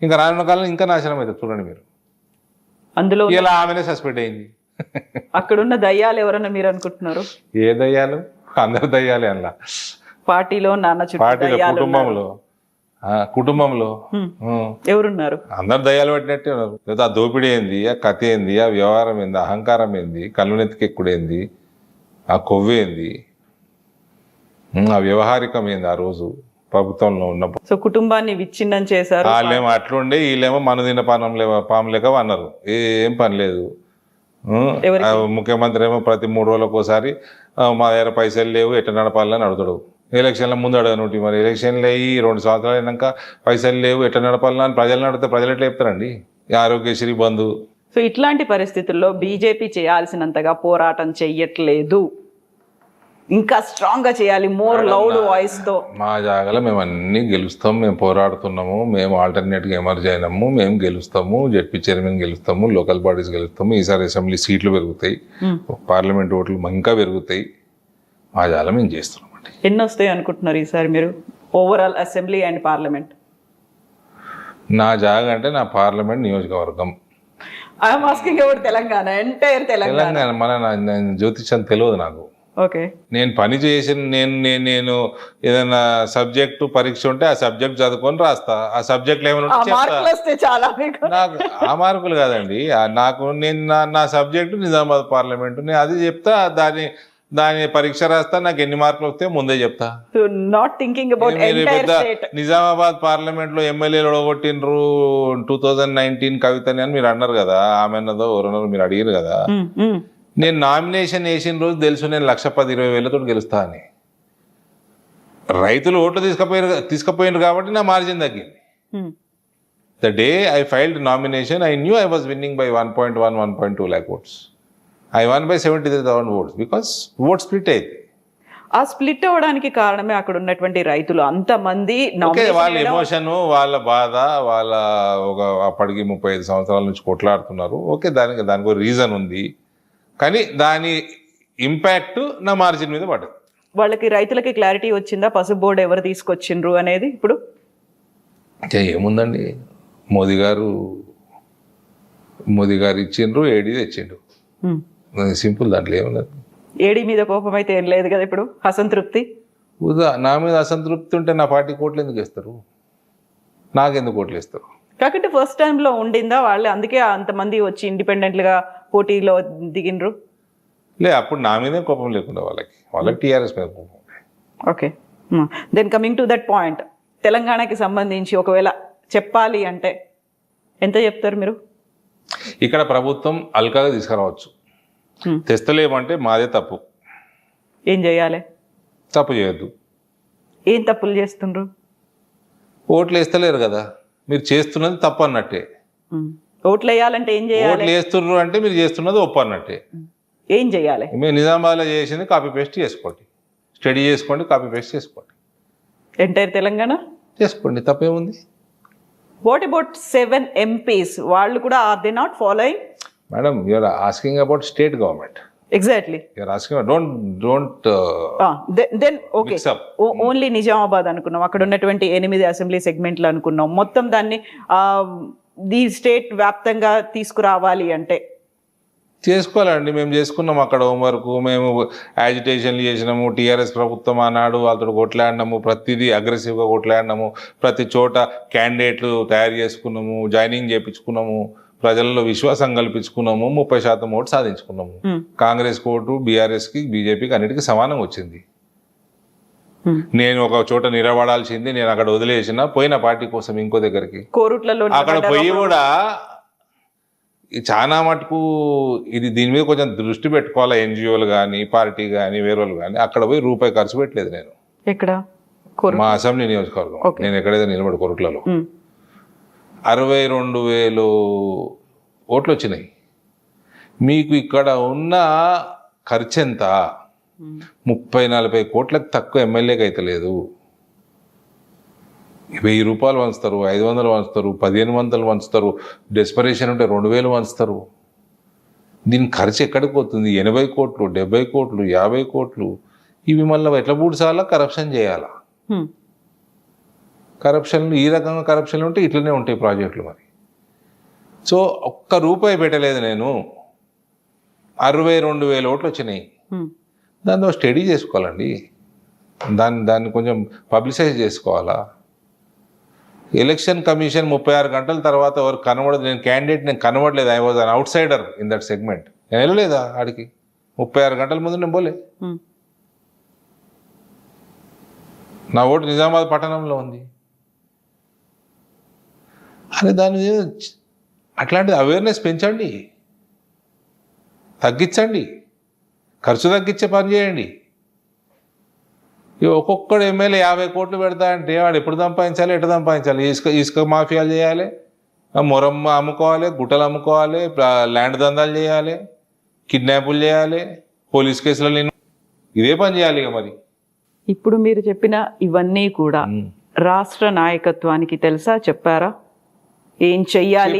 [SPEAKER 2] ఇంకా రానున్న కాలంలో ఇంకా నాశనం అవుతుంది చూడండి మీరు.
[SPEAKER 3] అందులో
[SPEAKER 2] ఇలా ఆమెనే సస్పెండ్ అయింది.
[SPEAKER 3] అక్కడున్న దయ్యాలు ఎవరన్నా మీరు అనుకుంటున్నారు?
[SPEAKER 2] ఏ దయ్యాలు? అందరు దయ్యాలే అలా.
[SPEAKER 3] పార్టీలో నాన్న చుట్టూ
[SPEAKER 2] పార్టీలో, కుటుంబంలో
[SPEAKER 3] ఎవరున్నారు?
[SPEAKER 2] అందరు దయ్యాలు పట్టినట్టే ఉన్నారు. లేదా ఆ దోపిడీ ఏంది, ఆ కథ ఏంది, ఆ వ్యవహారం ఏంది, అహంకారం ఏంది, కళ్ళు నెత్తికెక్కుడేంది, ఆ కొవ్వేంది, ఆ వ్యవహారికం ఏంది ఆ రోజు ప్రభుత్వంలో ఉన్నప్పుడు.
[SPEAKER 3] సో కుటుంబాన్ని విచ్ఛిన్నం చేశారు.
[SPEAKER 2] వాళ్ళేమో అట్లుండే, వీళ్ళేమో మనదిన పాము లేక అన్నారు. ఏం పని లేదు. ముఖ్యమంత్రి ఏమో ప్రతి 3 రోజులకు ఒకసారి మా దగ్గర పైసలు లేవు ఎట్లా నడపాలని అడుగుతాడు. ఎలక్షన్ల ముందు అడగనుంటి, మరి ఎలక్షన్లు అయ్యి 2 సంవత్సరాలు అయినాక పైసలు లేవు ఎట్లా నడపాలని ప్రజలను అడిగితే ప్రజలు ఎట్లా చెప్తారండి? ఆరోగ్యశ్రీ బంధు.
[SPEAKER 3] సో ఇట్లాంటి పరిస్థితుల్లో బీజేపీ చేయాల్సినంతగా పోరాటం చెయ్యట్లేదు, ఇంకా స్ట్రాంగ్ గా చేయాలి, మోర్ లౌడ్ వాయిస్ తో.
[SPEAKER 2] మా జాగాలో మేము అన్ని గెలుస్తాం, మేము పోరాడుతున్నాము, మేము ఆల్టర్నేట్గా ఎమర్జ్ అయినాము, మేము గెలుస్తాము, జెడ్పీ చైర్మన్ గెలుస్తాము, లోకల్ బాడీస్ గెలుస్తాము, ఈసారి అసెంబ్లీ సీట్లు పెరుగుతాయి, పార్లమెంట్ ఓట్లు ఇంకా పెరుగుతాయి. మా జాగా మేము చేస్తున్నాం.
[SPEAKER 3] ఎన్ని వస్తాయి అనుకుంటున్నారు ఈసారి మీరు, ఓవరాల్ అసెంబ్లీ అండ్ పార్లమెంట్?
[SPEAKER 2] నా జాగా అంటే నా పార్లమెంట్ నియోజకవర్గం.
[SPEAKER 3] I'm asking about Telangana, entire Telangana.
[SPEAKER 2] మన జ్యోతిషం తెలియదు నాకు.
[SPEAKER 3] ఓకే,
[SPEAKER 2] నేను పని చేసిన నేను ఏదైనా సబ్జెక్టు పరీక్ష ఉంటే ఆ సబ్జెక్ట్ చదువుకొని రాస్తా. ఆ సబ్జెక్ట్లో ఏమైనా నాకు ఆ మార్కులు కాదండి, నాకు నేను నా సబ్జెక్టు నిజామాబాద్ పార్లమెంటు, నేను అది చెప్తా, దాని పరీక్ష రాస్తా, నాకు ఎన్ని మార్కులు వస్తే ముందే చెప్తా.
[SPEAKER 3] Not thinking about
[SPEAKER 2] Nizamabad parliament లో ఎమ్మెల్యేలు ఒడగొట్టినరు 2019 కవితని అని మీరు అన్నారు కదా, ఆమె అన్నదో ఎవరన్నారు మీరు అడిగారు కదా. నేను నామినేషన్ వేసిన రోజు తెలుసు నేను 1,10,20,000తో గెలుస్తా అని. రైతులు ఓట్లు తీసుకుపోయినారు కాబట్టి నా మార్జిన్ తగ్గింది. The day I filed nomination I knew I was winning by 1.1, 1.2 lakh votes. I won by 73,000 votes because vote split అయింది.
[SPEAKER 3] ఆ స్ప్లిట్ అవ్వడానికి కారణమే అక్కడ ఉన్నటువంటి రైతులు అంతమంది.
[SPEAKER 2] వాళ్ళ ఎమోషన్, వాళ్ళ బాధ, వాళ్ళ అప్పటికి 35 సంవత్సరాల నుంచి కొట్లాడుతున్నారు. ఓకే, దానికి రీజన్ ఉంది, కానీ దాని ఇంపాక్ట్ నా మార్జిన్ మీద పడదు.
[SPEAKER 3] వాళ్ళకి రైతులకి క్లారిటీ వచ్చిందా పసుపు బోర్డు ఎవరు తీసుకొచ్చిండ్రు అనేది? ఇప్పుడు
[SPEAKER 2] ఏముందండి, మోదీ గారు ఇచ్చిండ్రు, ఏడీ తెచ్చిండ్రు, సింపుల్. దాంట్లో ఏమున్నది?
[SPEAKER 3] ఏడీ మీద కోపం అయితే ఏం లేదు కదా. ఇప్పుడు అసంతృప్తి,
[SPEAKER 2] నా మీద అసంతృప్తి ఉంటే నా పార్టీ కోట్లు ఎందుకు వేస్తారు? నాకెందుకు కోట్లు వేస్తారు?
[SPEAKER 3] కాకపోతే ఫస్ట్ టైంలో ఉండిందా వాళ్ళు, అందుకే అంతమంది వచ్చి ఇండిపెండెంట్గా పోటీలో దిగినరు?
[SPEAKER 2] అప్పుడు నా మీదే కోపం లేకుండా వాళ్ళకి టీఆర్ఎస్ మీద కోపం.
[SPEAKER 3] Okay, then coming to that point, తెలంగాణకి సంబంధించి ఒకవేళ చెప్పాలి అంటే ఎంత చెప్తారు మీరు?
[SPEAKER 2] ఇక్కడ ప్రభుత్వం అల్కాగా తీసుకురావచ్చు, తెస్తలేమంటే మాదే తప్పు.
[SPEAKER 3] ఏం చేయాలి?
[SPEAKER 2] తప్పు చేయొద్దు,
[SPEAKER 3] ఏం తప్పులు చేస్తుండ్రు?
[SPEAKER 2] ఓట్లు వేస్తలేరు కదా, మీరు చేస్తున్నది తప్పు అన్నట్టే.
[SPEAKER 3] ఓట్లు వేయాలంటే ఏం చేయాలి?
[SPEAKER 2] ఓట్లు వేస్తున్నారు అంటే మీరు చేస్తున్నది ఒప్పు అన్నట్టే.
[SPEAKER 3] ఏం చేయాలి?
[SPEAKER 2] మీరు నిజామాబాద్లో చేసింది కాపీ పేస్ట్ చేసుకోండి, స్టడీ చేసుకోండి, కాపీ పేస్ట్ చేసుకోండి,
[SPEAKER 3] ఎంటైర్ తెలంగాణ
[SPEAKER 2] చేసుకోండి, తప్పేముంది?
[SPEAKER 3] What about 7 MPs? వాళ్ళు కూడా are they not following?
[SPEAKER 2] Madam, you're asking about state government.
[SPEAKER 3] Exactly.
[SPEAKER 2] You're asking don't
[SPEAKER 3] then okay, only Nizamabad అనుకున్నాం, అక్కడ ఉన్నటువంటి 8 అసెంబ్లీ సెగ్మెంట్లు అనుకున్నాం. మొత్తం దాన్ని ది స్టేట్ వ్యాప్తంగా తీసుకురావాలి అంటే
[SPEAKER 2] చేసుకోవాలండి. మేము చేసుకున్నాం అక్కడ హోంవర్క్, మేము యాజిటేషన్లు చేసినాము, టీఆర్ఎస్ ప్రభుత్వం ఆనాడు వాళ్ళతో కొట్లాడినాము, ప్రతిదీ అగ్రెసివ్గా కొట్లాడినాము, ప్రతి చోట క్యాండిడేట్లు తయారు చేసుకున్నాము, జాయినింగ్ చేయించుకున్నాము, ప్రజల్లో విశ్వాసం కల్పించుకున్నాము, 30% ఓటు సాధించుకున్నాము. కాంగ్రెస్ ఓటు బీఆర్ఎస్కి బీజేపీకి అన్నిటికీ సమానంగా వచ్చింది. నేను ఒక చోట నిలబడాల్సింది, నేను అక్కడ వదిలేసిన పోయిన పార్టీ కోసం ఇంకో దగ్గరికి,
[SPEAKER 3] కోరుట్లలో
[SPEAKER 2] అక్కడ పోయి కూడా చాలా మటుకు ఇది దీని మీద కొంచెం దృష్టి పెట్టుకోవాలి. ఎన్జిఓలు కానీ పార్టీ కానీ వేరే వాళ్ళు కానీ అక్కడ పోయి రూపాయి ఖర్చు పెట్టలేదు నేను.
[SPEAKER 3] ఎక్కడ?
[SPEAKER 2] మా అసెంబ్లీ నియోజకవర్గం, నేను ఎక్కడైతే నిలబడి కోరుట్లలో 62,000 ఓట్లు వచ్చినాయి. మీకు ఇక్కడ ఉన్న ఖర్చు ఎంత? 30-40 కోట్లకు తక్కువ ఎమ్మెల్యేకి అయితే లేదు. 1000 రూపాయలు వంచుతారు, 500 వంచుతారు, 1500 వంచుతారు, డెస్పరేషన్ ఉంటే 2000 వంచుతారు. దీని ఖర్చు ఎక్కడికి పోతుంది? 80 కోట్లు, 70 కోట్లు, 50 కోట్లు. ఇవి మళ్ళీ ఎట్లా పూడ్చాలా? కరప్షన్ చేయాలా? కరప్షన్లు ఈ రకంగా కరప్షన్లు ఉంటే ఇట్లనే ఉంటాయి ప్రాజెక్టులు. మరి సో ఒక్క రూపాయి పెట్టలేదు నేను. 62,000 ఓట్లు వచ్చినాయి. దాన్ని స్టడీ చేసుకోవాలండి, దాన్ని కొంచెం పబ్లిసైజ్ చేసుకోవాలా. ఎలక్షన్ కమిషన్ 36 గంటల తర్వాత ఎవరు కనబడదు. నేను కనబడలేదు. I was an out cider in that segment. నేను వెళ్ళలేదా ఆడికి? 36 గంటల ముందు నేను పోలే. నా ఓటు నిజామాబాద్ పట్టణంలో ఉంది. అని దాని మీద అట్లాంటిది అవేర్నెస్ పెంచండి, తగ్గించండి, ఖర్చు తగ్గించే పని చేయండి. ఒక్కొక్కడు ఎమ్మెల్యే 50 కోట్లు పెడతా అంటే వాడు ఎప్పుడు సంపాదించాలి, ఎట్లా సంపాదించాలి? ఇసుక మాఫియాలు చేయాలి, మొరమ్మ అమ్ముకోవాలి, గుట్టలు అమ్ముకోవాలి, ల్యాండ్ దందాలు చేయాలి, కిడ్నాపులు చేయాలి, పోలీస్ కేసులు ఇదే పని చేయాలి ఇక. మరి
[SPEAKER 3] ఇప్పుడు మీరు చెప్పిన ఇవన్నీ కూడా రాష్ట్ర నాయకత్వానికి తెలుసా? చెప్పారా? ఏం చెయ్యాలి,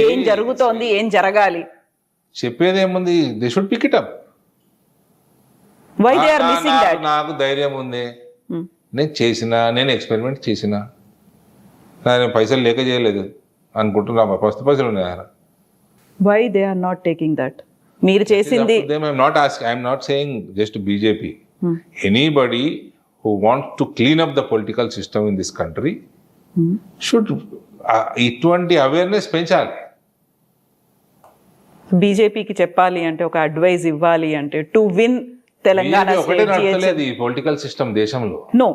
[SPEAKER 3] ఏం జరుగుతోంది, ఏం జరగాలి?
[SPEAKER 2] చెప్పేదేముంది? They should pick it up.
[SPEAKER 3] Why they are missing that?
[SPEAKER 2] నాకు ధైర్యం ఉంది, నేను ఎక్స్పెరిమెంట్ చేసిన, నేను పైసలు లేక చేయలేదు అనుకుంటున్నా. ఫస్ట్ పైసలు ఉన్నాయి.
[SPEAKER 3] Why they are not taking that? మీరు చేసింది
[SPEAKER 2] I'm not saying just BJP. Anybody who wants to clean up the political system in this country should ఇటువంటి అవేర్నెస్ పెంచాలి.
[SPEAKER 3] బీజేపీకి చెప్పాలి అంటే, ఒక అడ్వైజ్ ఇవ్వాలి అంటే, టు విన్ తెలంగాణ
[SPEAKER 2] ఈ పొలిటికల్ సిస్టమ్ దేశంలో.
[SPEAKER 3] No,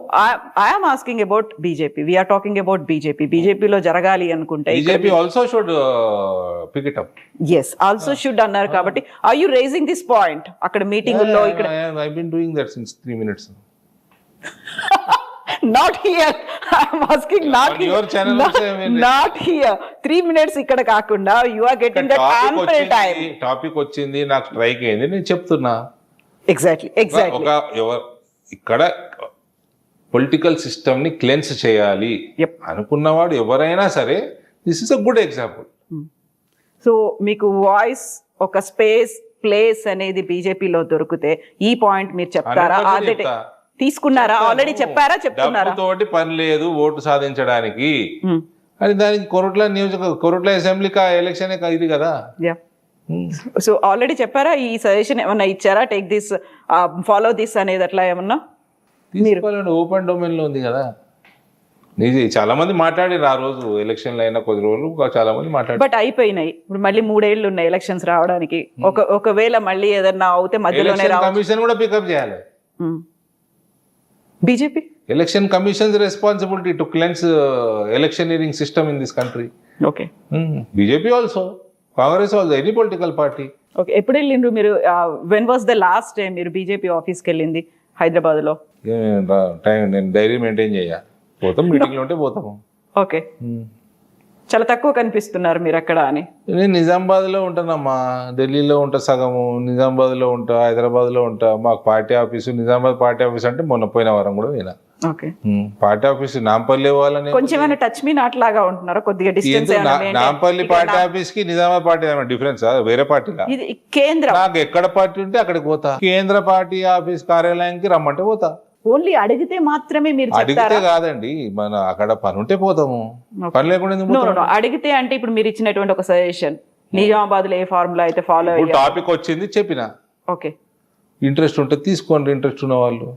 [SPEAKER 3] I am asking about BJP. We are talking about BJP. బీజేపీలో జరగాలి అనుకుంటే
[SPEAKER 2] BJP also should pick it up.
[SPEAKER 3] yes, also should అన్నారు కాబట్టి are you raising this point అక్కడ మీటింగ్ లో? ఇక్కడ
[SPEAKER 2] I've been doing that since 3 minutes.
[SPEAKER 3] not here. I'm asking not
[SPEAKER 2] On
[SPEAKER 3] here.
[SPEAKER 2] your channel also, I mean,
[SPEAKER 3] not here. 3 minutes ఇక్కడ కాకుండా you are getting that ample time.
[SPEAKER 2] Topic వచ్చింది, నాకు strike అయింది, నేను చెప్తున్నా.
[SPEAKER 3] ఎగ్జాక్ట్లీ.
[SPEAKER 2] ఇక్కడ పొలిటికల్ సిస్టమ్ ని cleanse చేయాలి అనుకున్నవాడు ఎవరైనా సరే, this is a good example.
[SPEAKER 3] So మీకు వాయిస్, ఒక స్పేస్, ప్లేస్ అనేది బీజేపీలో దొరికితే ఈ పాయింట్ మీరు చెప్తారా? తీసుకున్నారా? ఆల్రెడీ చెప్పారా? చెప్తున్నారా?
[SPEAKER 2] తోటి పని లేదు ఓటు సాధించడానికి అని. దానికి కొరట్ల అసెంబ్లీ ఎలక్షన్ ఇది కదా.
[SPEAKER 3] సో ఆల్రెడీ చెప్పారా? ఈ సజెషన్ ఏమన్నా ఇచ్చారా? టేక్ దిస్, ఫాలో దిస్ అనేది అట్లా ఏమన్నా?
[SPEAKER 2] ఓపెన్ డొమైన్ లో ఉంది కదా. చాలా మంది మాట్లాడారు ఆ రోజు ఎలక్షన్లు అయినా కొద్ది రోజులు, చాలా మంది మాట్లాడారు.
[SPEAKER 3] బట్ అయిపోయినాయి. ఇప్పుడు మళ్ళీ 3 ఏళ్ళు ఉన్నాయి ఎలక్షన్స్ రావడానికి. ఒకవేళ మళ్ళీ ఏదన్నా అవుతే మధ్యలోనే
[SPEAKER 2] కమిషన్ కూడా పికప్ చేయాలి.
[SPEAKER 3] BJP
[SPEAKER 2] election commission's responsibility to cleanse electioneering system in this country.
[SPEAKER 3] Okay.
[SPEAKER 2] BJP also, Congress also, any political party.
[SPEAKER 3] Okay. ఎప్పుడు వెళ్ళిండ్రు మీరు? When was the last time మీరు బీజేపీ ఆఫీస్కి వెళ్ళింది? హైదరాబాద్లో?
[SPEAKER 2] టైం నేను డైరీ మెయింటైన్ చేయ, పోతాం మీటింగ్లో ఉంటే పోతాము.
[SPEAKER 3] ఓకే, చాలా తక్కువ కనిపిస్తున్నారు మీరు అక్కడ అని.
[SPEAKER 2] నేను నిజామాబాద్లో ఉంటానమ్మా, ఢిల్లీలో ఉంటా సగము, నిజామాబాద్లో ఉంటా, హైదరాబాద్లో ఉంటా. మాకు party office Nizamabad party office అంటే మొన్న పోయిన వారం కూడా పోయినా.
[SPEAKER 3] ఓకే,
[SPEAKER 2] పార్టీ ఆఫీస్ నాంపల్లి వాళ్ళని
[SPEAKER 3] కొంచెం టచ్ మీ నాట్ లాగా ఉంటున్నారా? కొద్దిగా డిస్టెన్స్.
[SPEAKER 2] నాంపల్లి పార్టీ ఆఫీస్ కి నిజామాబాద్ పార్టీ డిఫరెన్స్ వేరే పార్టీలా?
[SPEAKER 3] ఇది కేంద్ర,
[SPEAKER 2] నాకు ఎక్కడ పార్టీ ఉంటే అక్కడికి పోతా. కేంద్ర పార్టీ ఆఫీస్ కార్యాలయానికి రమ్మంటే పోతా.
[SPEAKER 3] ఓన్లీ అడిగితే మాత్రమే మీరు
[SPEAKER 2] అడిగితే
[SPEAKER 3] చెప్తారా?
[SPEAKER 2] కాదండి, మన అక్కడ పని ఉంటే పోతాము, పని లేకుండా ఎందుకు
[SPEAKER 3] No, no,
[SPEAKER 2] పోతాము?
[SPEAKER 3] no. అడిగితే అంటే ఇప్పుడు మీరు ఇచ్చినటువంటి ఒక సజెషన్, నిజామాబాద్ లో ఏ ఫార్ములా అయితే ఫాలో
[SPEAKER 2] ఇప్పుడు
[SPEAKER 3] అయ్యారు.
[SPEAKER 2] టాపిక్ వచ్చింది చెప్పిన,
[SPEAKER 3] ఓకే,
[SPEAKER 2] ఇంట్రెస్ట్ ఉంటే తీసుకోండి, ఇంట్రెస్ట్ ఉన్న వాళ్ళు.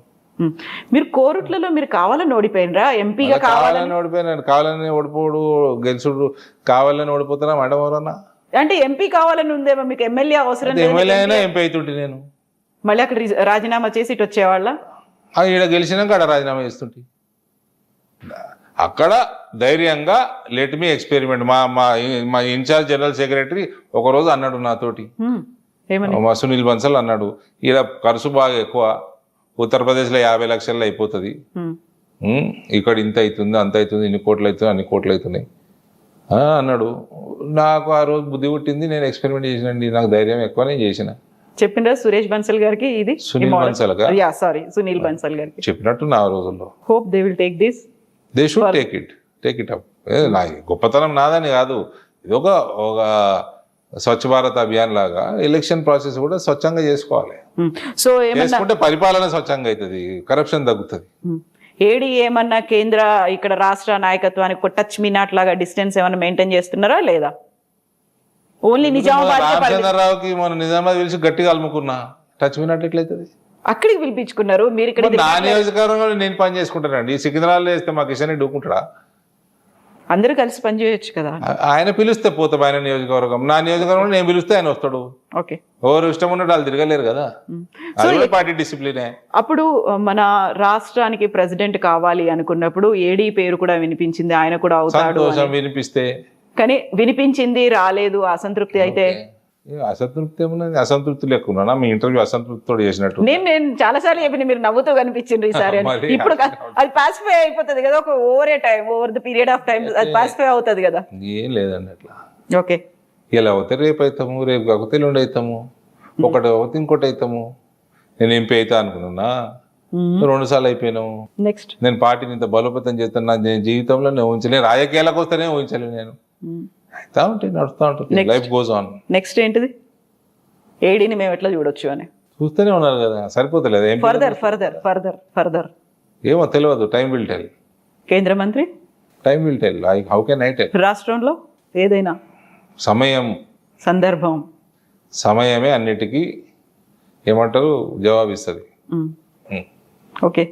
[SPEAKER 3] మీరు కోరుట్లలో మీరు కావాలని ఓడిపోయినరా? ఎంపీగా
[SPEAKER 2] కావాలని ఓడిపోయినాను, కావాలని ఓడిపోడు గెలుచుడు, కావాలని ఓడిపోతున్నా మేడం ఎవరన్నా.
[SPEAKER 3] అంటే ఎంపీ కావాలని ఉందేమో మీకు, ఎమ్మెల్యే అవసరం లేదు.
[SPEAKER 2] ఎమ్మెల్యే అయినా ఎంపీ అవుతుంటే నేను
[SPEAKER 3] మళ్ళీ అక్కడ రాజీనామా చేసి ఇటు వచ్చేవాళ్ళ?
[SPEAKER 2] ఈడ గెలిచినాక అక్కడ రాజీనామా చేస్తుంటే, అక్కడ ధైర్యంగా లెట్ మీ ఎక్స్పెరిమెంట్. మా ఇన్ఛార్జ్ జనరల్ సెక్రటరీ ఒకరోజు అన్నాడు నాతోటి,
[SPEAKER 3] ఏమని?
[SPEAKER 2] మా సునీల్ బన్సల్ అన్నాడు, ఈడ ఖర్చు బాగా ఎక్కువ, ఉత్తరప్రదేశ్లో 50 లక్షల్లో అయిపోతుంది, ఇక్కడ ఇంత అవుతుంది అంత అవుతుంది, ఇన్ని కోట్లు అవుతుంది అన్ని కోట్లు అవుతున్నాయి అన్నాడు. నాకు ఆ రోజు బుద్ధి పుట్టింది, నేను ఎక్స్పెరిమెంట్ చేసినండి, నాకు ధైర్యం ఎక్కువ, నేను చేసిన.
[SPEAKER 3] చెప్పిండ్రా సురేష్ బన్సల్ గారికి ఇది?
[SPEAKER 2] సునీల్ బన్సల్
[SPEAKER 3] సారీ, సునీల్ బన్సల్ గారికి
[SPEAKER 2] చెప్పినట్టు నా రోజుల్లో.
[SPEAKER 3] Hope they will take this.
[SPEAKER 2] They should take it up. నా గొప్పతనం నాదని కాదు, ఇది ఒక స్వచ్ఛ భారత్ అభియాన్ లాగా ఎలక్షన్ ప్రాసెస్ కూడా స్వచ్ఛంగా చేసుకోవాలి.
[SPEAKER 3] సో
[SPEAKER 2] చేసుకుంటే పరిపాలన స్వచ్ఛంగా అవుతుంది, కరప్షన్ తగ్గుతుంది.
[SPEAKER 3] ఏడి ఏమన్నా కేంద్ర ఇక్కడ రాష్ట్ర నాయకత్వానికి టచ్ మీ నాట్ లాగా డిస్టెన్స్ ఏమన్నా మెయింటైన్ చేస్తున్నారా లేదా? ఓన్లీ నిజామాబాద్
[SPEAKER 2] రామచంద్రరావుకి మన నిజామాబాద్ పిలిచి గట్టిగా అలుముకున్నా, టచ్ మినట్ ఎట్లయితుంది?
[SPEAKER 3] అక్కడికి పిలిపించుకున్నారు మీరు, ఇక్కడ
[SPEAKER 2] నా నియోజకవర్గంలో నేను పని చేసుకుంటానండి. సికింద్రాబాద్ వేస్తే మా కిషన్ రెడ్డి ఊకుంటాడా?
[SPEAKER 3] అందరూ కలిసి పని చేయొచ్చు కదా.
[SPEAKER 2] ఆయన పిలిస్తే పోతాం, ఆయన నియోజకవర్గం. నా నియోజకవర్గంలో నేను పిలిస్తే ఆయన వస్తాడు.
[SPEAKER 3] ఓకే,
[SPEAKER 2] ఎవరు ఇష్టం ఉన్నట్టు వాళ్ళు తిరగలేరు కదా, అది పార్టీ డిసిప్లినే.
[SPEAKER 3] అప్పుడు మన రాష్ట్రానికి ప్రెసిడెంట్ కావాలి అనుకున్నప్పుడు ఏడీ పేరు కూడా వినిపించింది, ఆయన కూడా అవుతాడు
[SPEAKER 2] వినిపిస్తే.
[SPEAKER 3] కానీ వినిపించింది, రాలేదు, అసంతృప్తి. అయితే
[SPEAKER 2] అసంతృప్తి ఏమున్నది? అసంతృప్తి లేకున్నా మీ ఇంటర్వ్యూ అసంతృప్తితో చేసినట్టు
[SPEAKER 3] నేను చాలా సార్లు చెప్పిన, మీరు నవ్వుతూ కనిపించింది ఈసారి. ఇప్పుడు అది పాసిఫై అయిపోతుంది కదా, ఒక over the period of time అది పాసిఫై అవుతుంది కదా.
[SPEAKER 2] ఏం లేదండి అట్లా.
[SPEAKER 3] ఓకే,
[SPEAKER 2] ఇలా అవుతే రేపు అవుతాము, రేపు కాకపోతే ఎల్లుండి అవుతాము, ఒకటి అవుతే ఇంకోటి అవుతాము. నేను ఎంపీ అవుతా అనుకున్నా, 2 సార్లు అయిపోయినాము.
[SPEAKER 3] నెక్స్ట్
[SPEAKER 2] నేను పార్టీని ఇంత బలోపేతం చేస్తాను, నా జీవితంలో నేను ఊహించలేను, రాజకీయాలకు వస్తేనే ఊహించలేను. నేను అవుతా ఉంటే నడుస్తూ ఉంటుంది, లైఫ్ గోస్ ఆన్.
[SPEAKER 3] నెక్స్ట్ ఏంటిది? ఏడీని మేము ఎట్లా చూడొచ్చు అని
[SPEAKER 2] చూస్తూనే ఉన్నారు కదా, సరిపోతలేదు.
[SPEAKER 3] ఫర్దర్
[SPEAKER 2] ఏమో తెలియదు, టైం విల్ టెల్.
[SPEAKER 3] కేంద్ర మంత్రి
[SPEAKER 2] time will tell. How can I tell?
[SPEAKER 3] రాష్ట్రంలో ఏదైనా
[SPEAKER 2] సమయమే అన్నిటికీ ఏమంటారు జవాబిస్తుంది.
[SPEAKER 3] ఓకే.